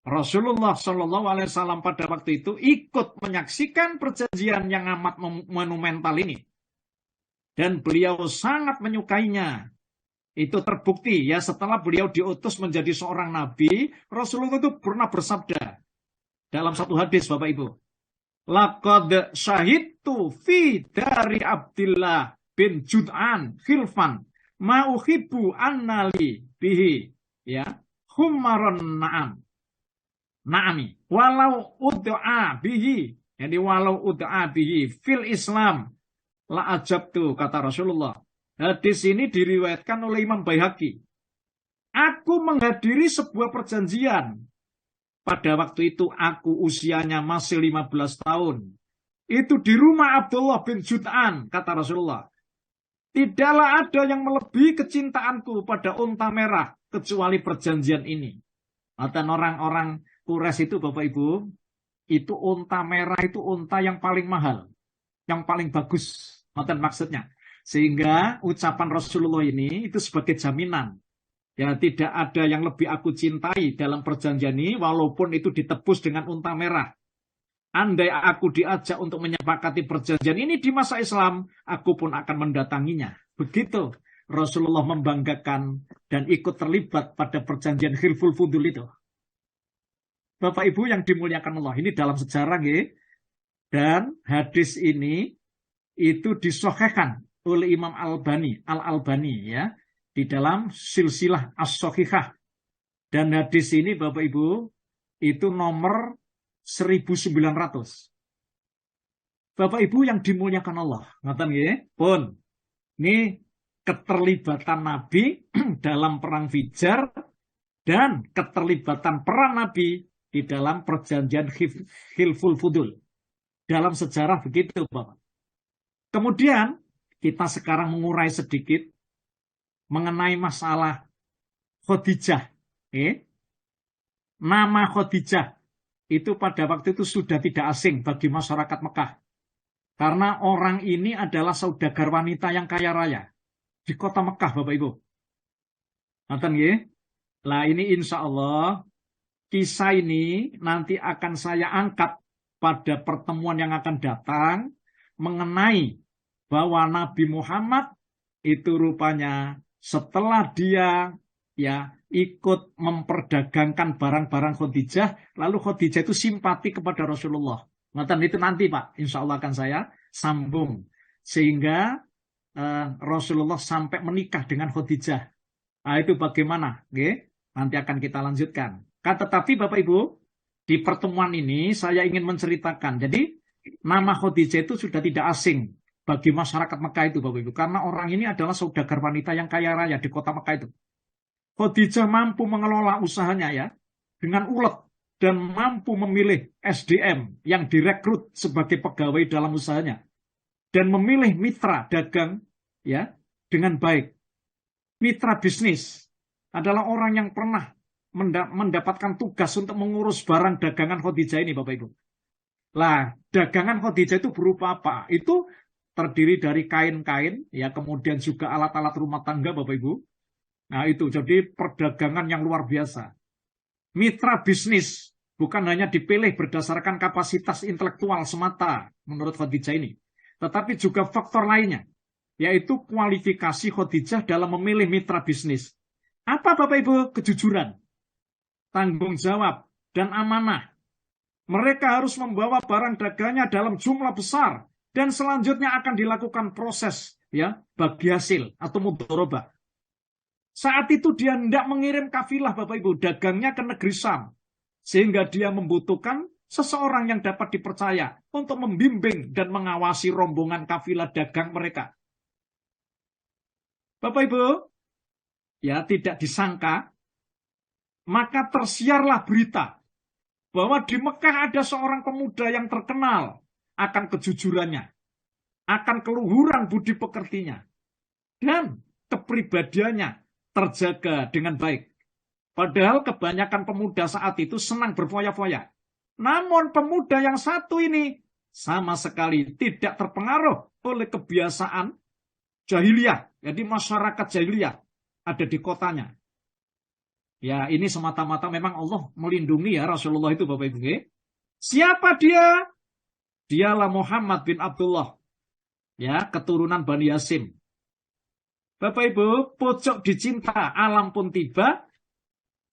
Rasulullah Shallallahu Alaihi Wasallam pada waktu itu ikut menyaksikan perjanjian yang amat monumental ini, dan beliau sangat menyukainya. Itu terbukti ya setelah beliau diutus menjadi seorang nabi, Rasulullah itu pernah bersabda dalam satu hadis Bapak Ibu, laqad syahidtu fi dari Abdillah bin Jud'an khilfan ma uhibbu annali bihi ya humaron na'ami walau ud'a bihi, jadi walau ud'a bihi fil Islam la ajabtu, kata Rasulullah. Hadis ini diriwayatkan oleh Imam Baihaqi. Aku menghadiri sebuah perjanjian. Pada waktu itu aku usianya masih 15 tahun. Itu di rumah Abdullah bin Jud'an, kata Rasulullah. Tidaklah ada yang melebihi kecintaanku pada unta merah kecuali perjanjian ini. Dan orang-orang Quraisy itu Bapak Ibu, itu unta merah itu unta yang paling mahal, yang paling bagus. Maksudnya. Sehingga ucapan Rasulullah ini itu sebagai jaminan. Ya, tidak ada yang lebih aku cintai dalam perjanjian ini, walaupun itu ditebus dengan unta merah. Andai aku diajak untuk menyepakati perjanjian ini di masa Islam, aku pun akan mendatanginya. Begitu Rasulullah membanggakan dan ikut terlibat pada perjanjian Khilful Fudul itu. Bapak Ibu yang dimuliakan Allah, ini dalam sejarah ya. Dan hadis ini itu disahihkan oleh Imam Al-Albani ya, di dalam silsilah as-sahihah. Dan hadis ini Bapak Ibu itu nomor 1900. Bapak Ibu yang dimuliakan Allah, ngaten nggih? Pun ini keterlibatan Nabi dalam perang Fijar dan keterlibatan peran Nabi di dalam perjanjian Khilful Fudul. Dalam sejarah begitu, Bapak. Kemudian kita sekarang mengurai sedikit mengenai masalah Khadijah. Nama Khadijah itu pada waktu itu sudah tidak asing bagi masyarakat Mekah. Karena orang ini adalah saudagar wanita yang kaya raya di kota Mekah, Bapak Ibu. Nonton ya? Lah ini insya Allah kisah ini nanti akan saya angkat pada pertemuan yang akan datang mengenai bahwa Nabi Muhammad itu rupanya setelah dia ya ikut memperdagangkan barang-barang Khadijah, lalu Khadijah itu simpati kepada Rasulullah. Itu nanti Pak, insya Allah akan saya sambung. Sehingga Rasulullah sampai menikah dengan Khadijah. Nah itu bagaimana? Oke? Nanti akan kita lanjutkan. Tetapi Bapak Ibu, di pertemuan ini saya ingin menceritakan. Jadi nama Khadijah itu sudah tidak asing bagi masyarakat Mekah itu Bapak Ibu. Karena orang ini adalah saudagar wanita yang kaya raya di kota Mekah itu. Khadijah mampu mengelola usahanya ya dengan ulet dan mampu memilih SDM yang direkrut sebagai pegawai dalam usahanya dan memilih mitra dagang ya dengan baik. Mitra bisnis adalah orang yang pernah mendapatkan tugas untuk mengurus barang dagangan Khadijah ini Bapak Ibu. Lah, dagangan Khadijah itu berupa apa? Itu terdiri dari kain-kain, ya kemudian juga alat-alat rumah tangga, Bapak Ibu. Nah itu, jadi perdagangan yang luar biasa. Mitra bisnis bukan hanya dipilih berdasarkan kapasitas intelektual semata menurut Khadijah ini, tetapi juga faktor lainnya, yaitu kualifikasi Khadijah dalam memilih mitra bisnis. Apa Bapak Ibu? Kejujuran, tanggung jawab, dan amanah. Mereka harus membawa barang dagangnya dalam jumlah besar dan selanjutnya akan dilakukan proses ya bagi hasil atau mudharabah. Saat itu dia hendak mengirim kafilah Bapak Ibu dagangnya ke negeri Syam, sehingga dia membutuhkan seseorang yang dapat dipercaya untuk membimbing dan mengawasi rombongan kafilah dagang mereka. Bapak Ibu, ya tidak disangka, maka tersiarlah berita bahwa di Mekah ada seorang pemuda yang terkenal akan kejujurannya, akan keluhuran budi pekertinya, dan kepribadiannya terjaga dengan baik. Padahal kebanyakan pemuda saat itu senang berfoya-foya. Namun pemuda yang satu ini sama sekali tidak terpengaruh oleh kebiasaan jahiliyah. Jadi masyarakat jahiliyah ada di kotanya. Ya, ini semata-mata memang Allah melindungi ya Rasulullah itu Bapak Ibu. Siapa dia? Dialah Muhammad bin Abdullah. Ya, keturunan Bani Hasyim. Bapak Ibu, pojok dicinta alam pun tiba.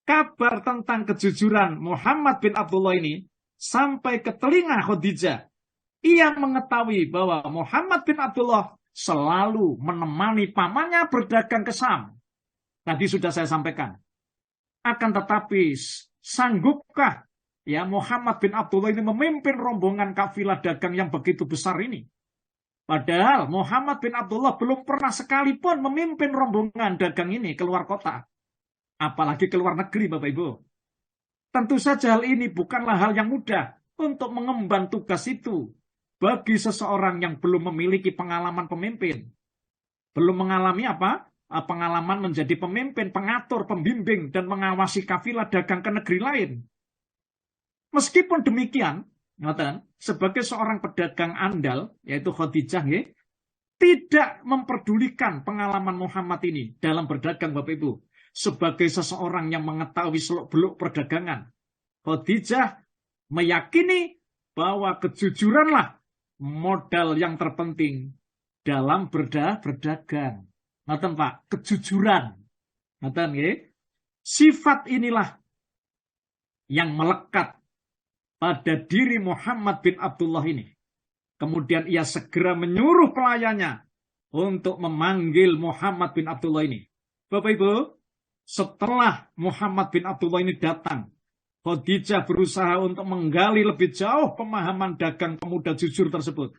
Kabar tentang kejujuran Muhammad bin Abdullah ini sampai ke telinga Khadijah. Ia mengetahui bahwa Muhammad bin Abdullah selalu menemani pamannya berdagang ke Syam. Tadi sudah saya sampaikan. Akan tetapi sanggupkah ya Muhammad bin Abdullah ini memimpin rombongan kafilah dagang yang begitu besar ini? Padahal Muhammad bin Abdullah belum pernah sekalipun memimpin rombongan dagang ini keluar kota. Apalagi keluar negeri Bapak Ibu. Tentu saja hal ini bukanlah hal yang mudah untuk mengemban tugas itu bagi seseorang yang belum memiliki pengalaman pemimpin. Belum mengalami apa? Pengalaman menjadi pemimpin, pengatur, pembimbing, dan mengawasi kafilah dagang ke negeri lain. Meskipun demikian, sebagai seorang pedagang andal, yaitu Khadijah, tidak memperdulikan pengalaman Muhammad ini dalam berdagang Bapak Ibu. Sebagai seseorang yang mengetahui seluk-beluk perdagangan, Khadijah meyakini bahwa kejujuranlah modal yang terpenting dalam berdagang. Ngaten Pak, kejujuran. Ngaten nggih. Sifat inilah yang melekat pada diri Muhammad bin Abdullah ini. Kemudian ia segera menyuruh pelayannya untuk memanggil Muhammad bin Abdullah ini. Bapak Ibu, setelah Muhammad bin Abdullah ini datang, Khadijah berusaha untuk menggali lebih jauh pemahaman dagang pemuda jujur tersebut.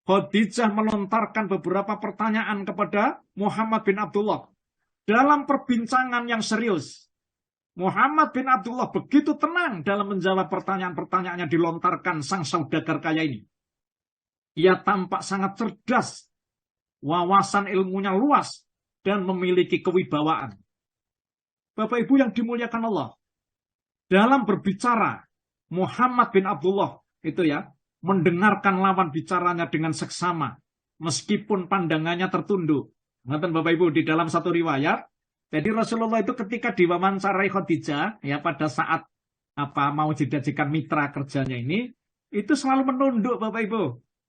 Khadijah melontarkan beberapa pertanyaan kepada Muhammad bin Abdullah. Dalam perbincangan yang serius, Muhammad bin Abdullah begitu tenang dalam menjawab pertanyaan-pertanyaan yang dilontarkan sang saudagar kaya ini. Ia tampak sangat cerdas, wawasan ilmunya luas, dan memiliki kewibawaan. Bapak Ibu yang dimuliakan Allah, dalam berbicara, Muhammad bin Abdullah itu ya, mendengarkan lawan bicaranya dengan seksama, meskipun pandangannya tertunduk. Nonton Bapak Ibu di dalam satu riwayat, jadi Rasulullah itu ketika diwawancarai Khadijah, ya pada saat mau dijadikan mitra kerjanya ini, itu selalu menunduk Bapak Ibu.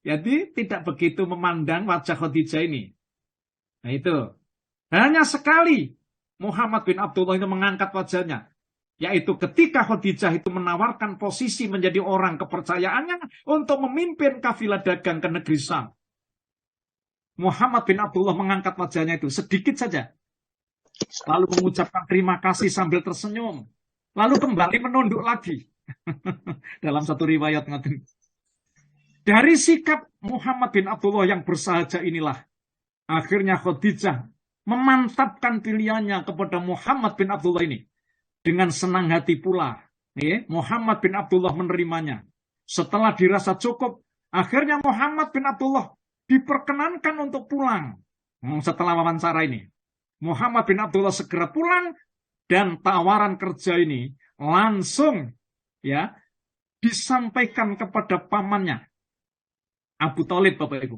Jadi tidak begitu memandang wajah Khadijah ini. Nah itu, hanya sekali Muhammad bin Abdullah itu mengangkat wajahnya, yaitu ketika Khadijah itu menawarkan posisi menjadi orang kepercayaannya untuk memimpin kafilah dagang ke negeri Syam. Muhammad bin Abdullah mengangkat wajahnya itu sedikit saja, lalu mengucapkan terima kasih sambil tersenyum, lalu kembali menunduk lagi. Dalam satu riwayat dari sikap Muhammad bin Abdullah yang bersahaja inilah, akhirnya Khadijah memantapkan pilihannya kepada Muhammad bin Abdullah ini. Dengan senang hati pula, Muhammad bin Abdullah menerimanya. Setelah dirasa cukup, akhirnya Muhammad bin Abdullah diperkenankan untuk pulang. Setelah wawancara ini, Muhammad bin Abdullah segera pulang dan tawaran kerja ini langsung ya disampaikan kepada pamannya Abu Thalib, Bapak Ibu.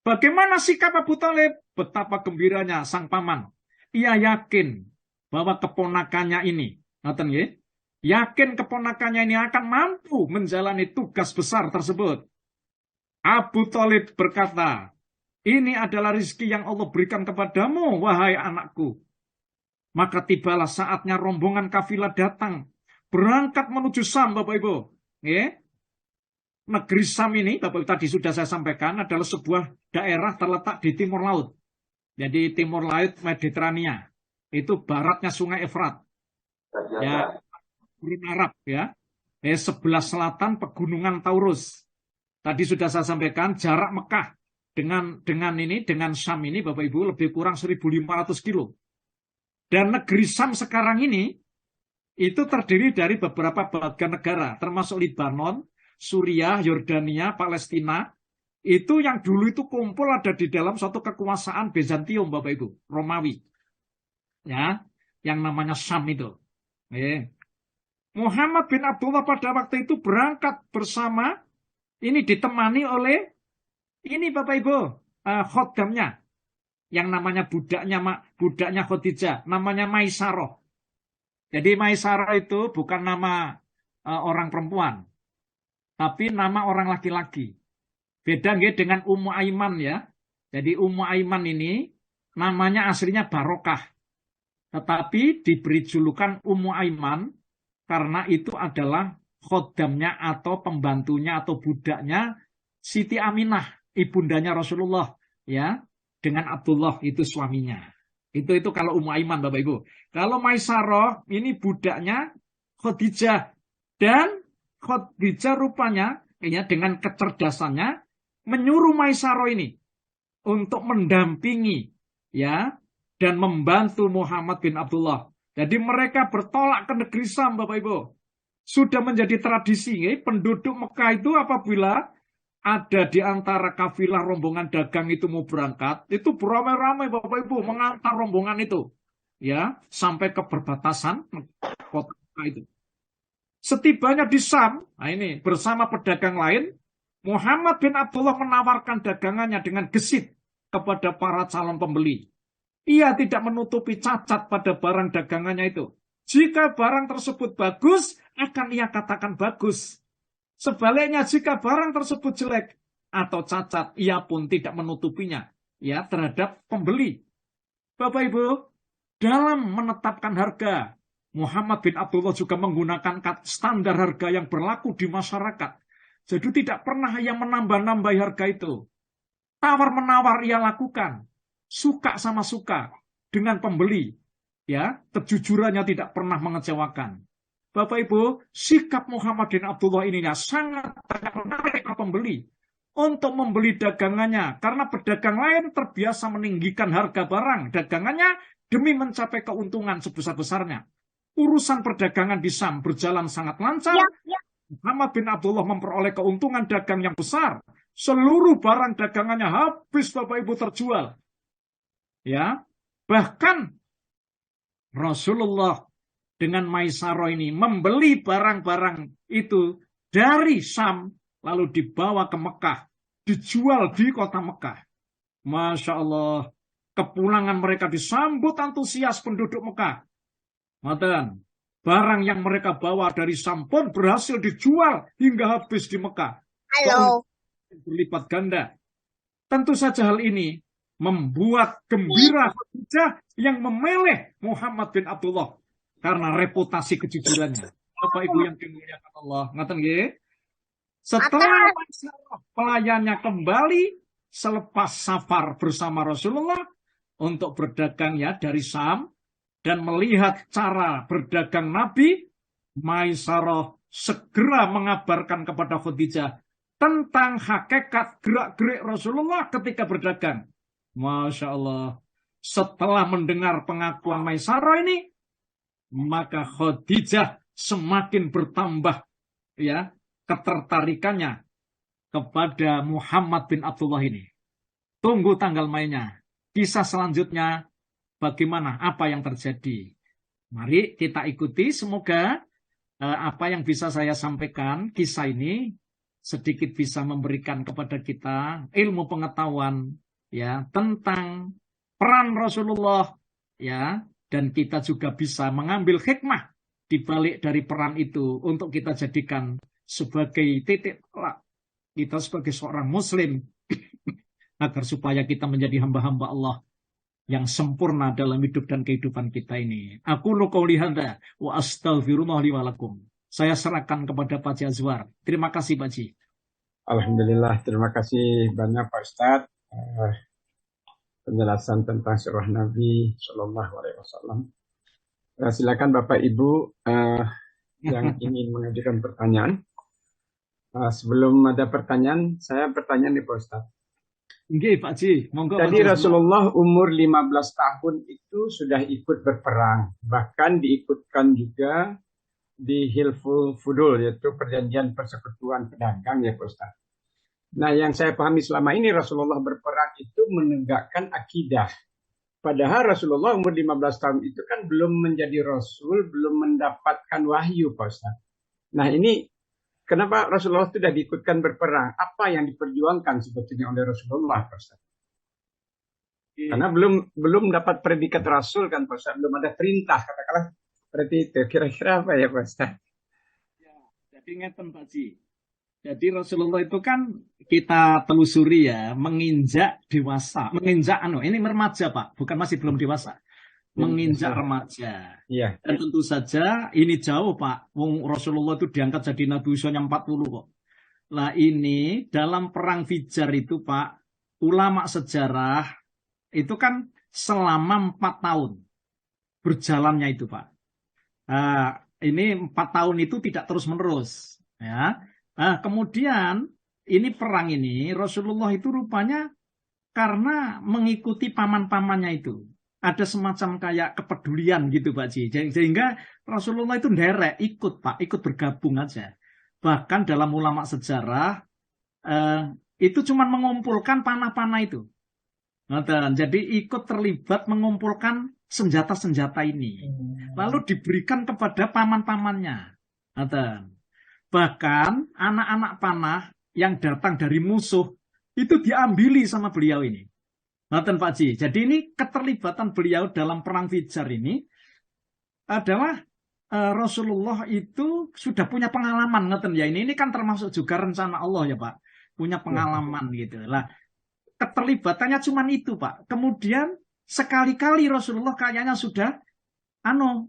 Bagaimana sikap Abu Thalib? Betapa gembiranya sang paman. Ia yakin bahwa keponakannya ini, yakin keponakannya ini akan mampu menjalani tugas besar tersebut. Abu Thalib berkata, ini adalah rezeki yang Allah berikan kepadamu, wahai anakku. Maka tibalah saatnya rombongan kafilah datang, berangkat menuju Sam, Bapak Ibu. Negeri Sam ini, Bapak Ibu, tadi sudah saya sampaikan, adalah sebuah daerah terletak di timur laut. Jadi timur laut Mediterania. Itu baratnya Sungai Efrat. Ya, Gurun Arab ya. Sebelah selatan pegunungan Taurus. Tadi sudah saya sampaikan jarak Mekah dengan Sam ini Bapak Ibu lebih kurang 1.500 kilo. Dan negeri Sam sekarang ini itu terdiri dari beberapa bagian negara, termasuk Lebanon, Suriah, Yordania, Palestina. Itu yang dulu itu kumpul ada di dalam suatu kekuasaan Bizantium, Bapak Ibu, Romawi. Ya, yang namanya Sam itu. Muhammad bin Abdullah pada waktu itu berangkat bersama, ini ditemani oleh ini Bapak Ibu, khodamnya, yang namanya budaknya Khadijah, namanya Maisarah. Jadi Maisarah itu bukan nama orang perempuan, tapi nama orang laki-laki. Beda nggih dengan Ummu Aiman ya. Jadi Ummu Aiman ini namanya aslinya Barokah. Tetapi diberi julukan Ummu Aiman karena itu adalah khodamnya atau pembantunya atau budaknya Siti Aminah, ibundanya Rasulullah ya, dengan Abdullah itu suaminya. Itu kalau Ummu Aiman Bapak Ibu. Kalau Maisarah ini budaknya Khadijah, dan Khadijah rupanya ya dengan kecerdasannya menyuruh Maisarah ini untuk mendampingi ya dan membantu Muhammad bin Abdullah. Jadi mereka bertolak ke negeri Sam, Bapak Ibu. Sudah menjadi tradisi, penduduk Mekah itu apabila ada di antara kafilah rombongan dagang itu mau berangkat, itu beramai-ramai Bapak Ibu mengantar rombongan itu, ya sampai ke perbatasan kota Mekah itu. Setibanya di Sam, nah ini bersama pedagang lain, Muhammad bin Abdullah menawarkan dagangannya dengan gesit kepada para calon pembeli. Ia tidak menutupi cacat pada barang dagangannya itu. Jika barang tersebut bagus, akan ia katakan bagus. Sebaliknya, jika barang tersebut jelek atau cacat, ia pun tidak menutupinya ya terhadap pembeli. Bapak Ibu, dalam menetapkan harga, Muhammad bin Abdullah juga menggunakan standar harga yang berlaku di masyarakat. Jadi tidak pernah ia menambah-nambah harga itu. Tawar-menawar ia lakukan. Suka sama suka dengan pembeli. Ya, kejujurannya tidak pernah mengecewakan. Bapak Ibu, sikap Muhammad bin Abdullah ini sangat menarik pembeli untuk membeli dagangannya. Karena pedagang lain terbiasa meninggikan harga barang dagangannya demi mencapai keuntungan sebesar-besarnya. Urusan perdagangan di Sam berjalan sangat lancar. Muhammad bin Abdullah memperoleh keuntungan dagang yang besar. Seluruh barang dagangannya habis Bapak Ibu terjual. Ya, bahkan Rasulullah dengan Maisarah ini membeli barang-barang itu dari Sam lalu dibawa ke Mekah, dijual di kota Mekah. Masya Allah, kepulangan mereka disambut antusias penduduk Mekah. Matan, barang yang mereka bawa dari Sam pun berhasil dijual hingga habis di Mekah. Halo. Berlipat ganda. Tentu saja hal ini membuat gembira Khadijah yang memeleh Muhammad bin Abdullah karena reputasi kejujurannya. Bapak Ibu yang dimuliakan Allah, ngaten nggih. Setelah pelayannya kembali selepas safar bersama Rasulullah untuk berdagang ya dari Sam dan melihat cara berdagang Nabi, Maisarah segera mengabarkan kepada Khadijah tentang hakikat gerak-gerik Rasulullah ketika berdagang. Masya Allah. Setelah mendengar pengakuan Maisarah ini, maka Khadijah semakin bertambah ya ketertarikannya kepada Muhammad bin Abdullah ini. Tunggu tanggal mainnya. Kisah selanjutnya bagaimana, apa yang terjadi. Mari kita ikuti, semoga apa yang bisa saya sampaikan, kisah ini sedikit bisa memberikan kepada kita ilmu pengetahuan ya tentang peran Rasulullah ya, dan kita juga bisa mengambil hikmah di balik dari peran itu untuk kita jadikan sebagai titik tolak kita sebagai seorang muslim agar supaya kita menjadi hamba-hamba Allah yang sempurna dalam hidup dan kehidupan kita ini. Aku qouli hadza wa astaghfirullah li wa lakum. Saya serahkan kepada Pak Haji Azwar. Terima kasih Pak Haji. Alhamdulillah, terima kasih banyak Pak Ustadz. Penjelasan tentang surah Nabi Shallallahu Alaihi Wasallam. Silakan Bapak Ibu yang ingin mengajukan pertanyaan. Sebelum ada pertanyaan, saya bertanya nih Pak Ustadz. Nggih, Pak Haji, monggo. Jadi Rasulullah umur 15 tahun itu sudah ikut berperang, bahkan diikutkan juga di Hilful Fudul, yaitu perjanjian persekutuan pedagang ya Pak Ustadz. Nah, yang saya pahami selama ini Rasulullah berperang itu menegakkan akidah. Padahal Rasulullah umur 15 tahun itu kan belum menjadi Rasul, belum mendapatkan wahyu Pak Ustadz. Nah, ini kenapa Rasulullah sudah diikutkan berperang? Apa yang diperjuangkan sebetulnya oleh Rasulullah Pak Ustadz? Karena belum dapat predikat Rasul kan Pak Ustadz, belum ada perintah, katakanlah seperti itu. Kira-kira apa ya Pak Ustadz? Ya, jadi ngeten Pak Haji. Jadi Rasulullah itu kan kita telusuri ya, menginjak dewasa, menginjak ini remaja Pak, bukan masih belum dewasa, menginjak remaja. Iya. Dan tentu saja ini jauh Pak, Rasulullah itu diangkat jadi Nabi usianya 40 kok. Lah ini dalam perang Fijar itu Pak, ulama sejarah itu kan selama 4 tahun berjalannya itu Pak. Ini 4 tahun itu tidak terus menerus ya. Kemudian ini perang ini Rasulullah itu rupanya karena mengikuti paman-pamannya itu ada semacam kayak kepedulian gitu Pak Ji, sehingga Rasulullah itu nderek ikut Pak, ikut bergabung aja. Bahkan dalam ulama sejarah itu cuma mengumpulkan panah-panah itu. Jadi ikut terlibat mengumpulkan senjata-senjata ini, lalu diberikan kepada paman-pamannya. Bahkan anak-anak panah yang datang dari musuh itu diambili sama beliau ini. Ngaten Pak Ji. Jadi ini keterlibatan beliau dalam perang Fijar ini adalah Rasulullah itu sudah punya pengalaman ngaten ya. Ini kan termasuk juga rencana Allah ya Pak. Punya pengalaman gitu. Lah keterlibatannya cuma itu Pak. Kemudian sekali-kali Rasulullah kayaknya sudah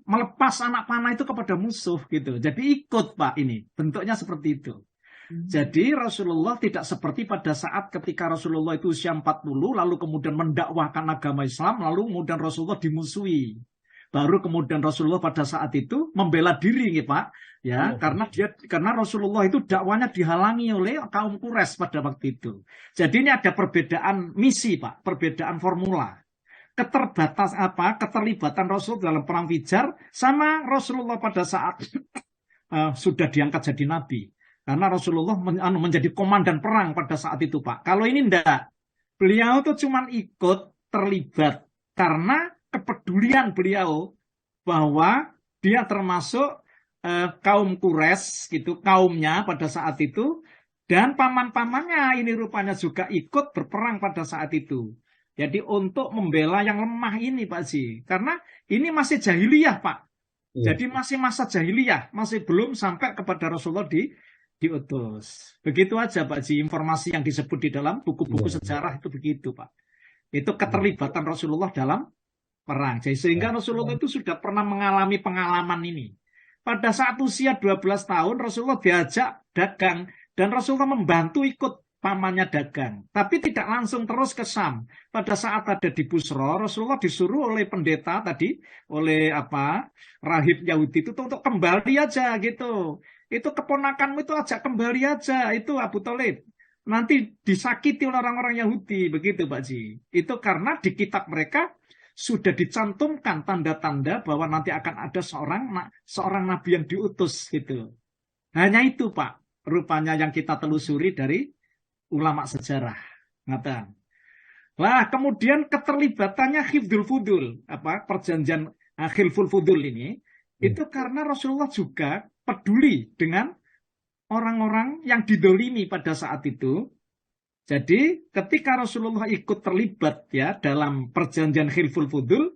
melepas anak panah itu kepada musuh gitu. Jadi ikut Pak ini. Bentuknya seperti itu. Jadi Rasulullah tidak seperti pada saat ketika Rasulullah itu usia 40 lalu kemudian mendakwahkan agama Islam lalu kemudian Rasulullah dimusuhi. Baru kemudian Rasulullah pada saat itu membela diri nih Pak. Ya, karena Rasulullah itu dakwanya dihalangi oleh kaum Quraisy pada waktu itu. Jadi ini ada perbedaan misi Pak, perbedaan formula. Keterlibatan Rasul dalam perang Fijar sama Rasulullah pada saat sudah diangkat jadi nabi. Karena Rasulullah menjadi komandan perang pada saat itu Pak. Kalau ini enggak. Beliau itu cuma ikut terlibat karena kepedulian beliau bahwa dia termasuk kaum Quraisy gitu, kaumnya pada saat itu, dan paman-pamannya ini rupanya juga ikut berperang pada saat itu. Jadi untuk membela yang lemah ini Pak Ji. Karena ini masih jahiliyah Pak. Jadi masih masa jahiliyah. Masih belum sampai kepada Rasulullah diutus. Begitu aja Pak Ji. Informasi yang disebut di dalam buku-buku sejarah itu begitu Pak. Itu keterlibatan Rasulullah dalam perang. Jadi sehingga Rasulullah itu sudah pernah mengalami pengalaman ini. Pada saat usia 12 tahun Rasulullah diajak dagang. Dan Rasulullah membantu ikut pamannya dagang, tapi tidak langsung terus ke Syam. Pada saat ada di Busra, Rasulullah disuruh oleh pendeta tadi, oleh rahib Yahudi itu untuk kembali aja gitu. Itu keponakanmu itu ajak kembali aja, itu Abu Thalib. Nanti disakiti oleh orang-orang Yahudi, begitu Pak Ji. Itu karena di kitab mereka sudah dicantumkan tanda-tanda bahwa nanti akan ada seorang nabi yang diutus gitu. Hanya itu Pak, rupanya yang kita telusuri dari ulama sejarah. Lah kemudian keterlibatannya Hifdzul Fudul, perjanjian Hilful Fudul ini, itu karena Rasulullah juga peduli dengan orang-orang yang didolimi pada saat itu. Jadi ketika Rasulullah ikut terlibat ya dalam perjanjian Hilful Fudul,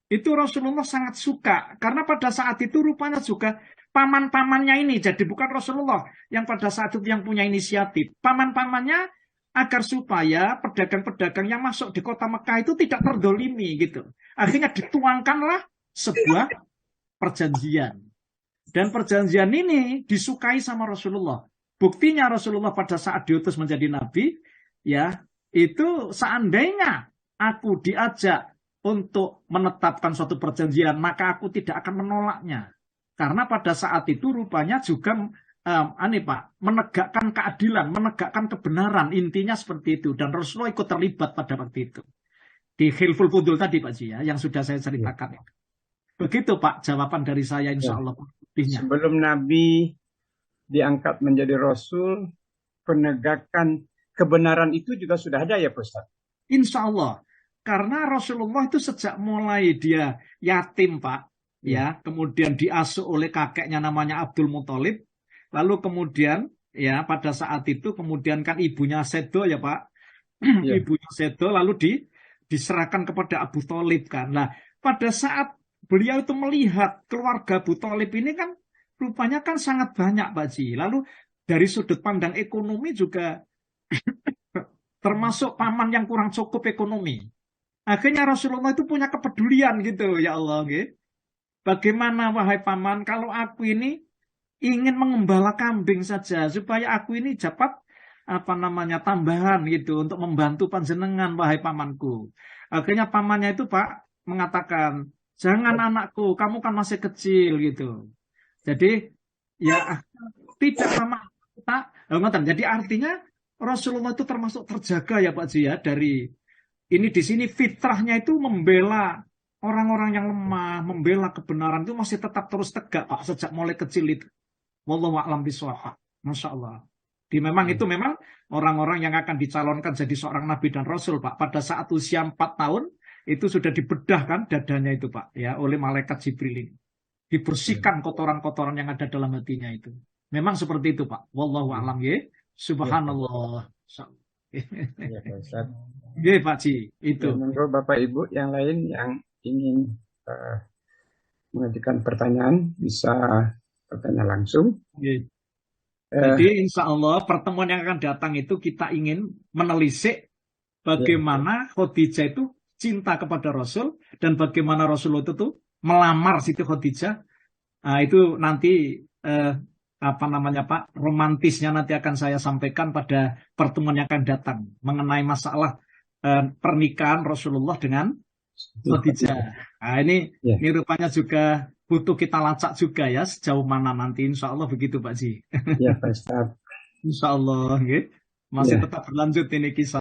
itu Rasulullah sangat suka karena pada saat itu rupanya juga paman-pamannya ini, jadi bukan Rasulullah yang pada saat itu yang punya inisiatif, paman-pamannya agar supaya pedagang-pedagang yang masuk di kota Mekah itu tidak terdolimi gitu. Akhirnya dituangkanlah sebuah perjanjian. Dan perjanjian ini disukai sama Rasulullah. Buktinya Rasulullah pada saat diutus menjadi nabi, ya, itu seandainya aku diajak untuk menetapkan suatu perjanjian, maka aku tidak akan menolaknya. Karena pada saat itu rupanya juga menegakkan keadilan, menegakkan kebenaran, intinya seperti itu. Dan Rasulullah ikut terlibat pada waktu itu. Di Hilful Fudul tadi Pak Ji, ya, yang sudah saya ceritakan. Begitu Pak, jawaban dari saya insya Allah. Sebelum Nabi diangkat menjadi Rasul, penegakan kebenaran itu juga sudah ada ya Pak Ustaz? Insya Allah. Karena Rasulullah itu sejak mulai dia yatim Pak, ya, kemudian diasuh oleh kakeknya namanya Abdul Muthalib, lalu kemudian ya pada saat itu kemudian kan ibunya sedo ya Pak, ibunya sedo lalu diserahkan kepada Abu Thalib kan. Nah pada saat beliau itu melihat keluarga Abu Thalib ini kan rupanya kan sangat banyak Pak Ji. Lalu dari sudut pandang ekonomi juga termasuk paman yang kurang cukup ekonomi. Akhirnya Rasulullah itu punya kepedulian gitu, ya Allah. Gitu. Bagaimana wahai paman kalau aku ini ingin mengembala kambing saja supaya aku ini dapat tambahan gitu untuk membantu panjenengan wahai pamanku. Akhirnya pamannya itu Pak mengatakan, jangan anakku, kamu kan masih kecil gitu. Jadi ya tidak sama kita. Jadi artinya Rasulullah itu termasuk terjaga ya Pak Ji ya dari ini di sini fitrahnya itu membela orang-orang yang lemah, membela kebenaran itu masih tetap terus tegak Pak sejak mulai kecil itu. Wallahu a'lam bishawab. Masya Allah. Memang itu memang orang-orang yang akan dicalonkan jadi seorang nabi dan rasul Pak pada saat usia 4 tahun itu sudah dibedahkan dadanya itu Pak ya oleh malaikat Jibril ini. Dibersihkan kotoran-kotoran yang ada dalam hatinya itu. Memang seperti itu Pak. Wallahu a'lam ya. Subhanallah. Ya Pak Ustaz. Ya Pak Ci, itu. Monggo Bapak Ibu yang lain yang ingin mengajukan pertanyaan bisa bertanya langsung. Jadi insya Allah pertemuan yang akan datang itu kita ingin menelisik bagaimana Khadijah itu cinta kepada Rasul dan bagaimana Rasul itu tuh melamar Siti Khadijah. Nah, itu nanti Pak romantisnya nanti akan saya sampaikan pada pertemuan yang akan datang mengenai masalah pernikahan Rasulullah dengan Khadijah. Nah, ini rupanya juga butuh kita lacak juga ya sejauh mana nanti insya Allah begitu Pak Ji. Ya Pak Ustaz. Insya Allah masih tetap berlanjut ini kisah.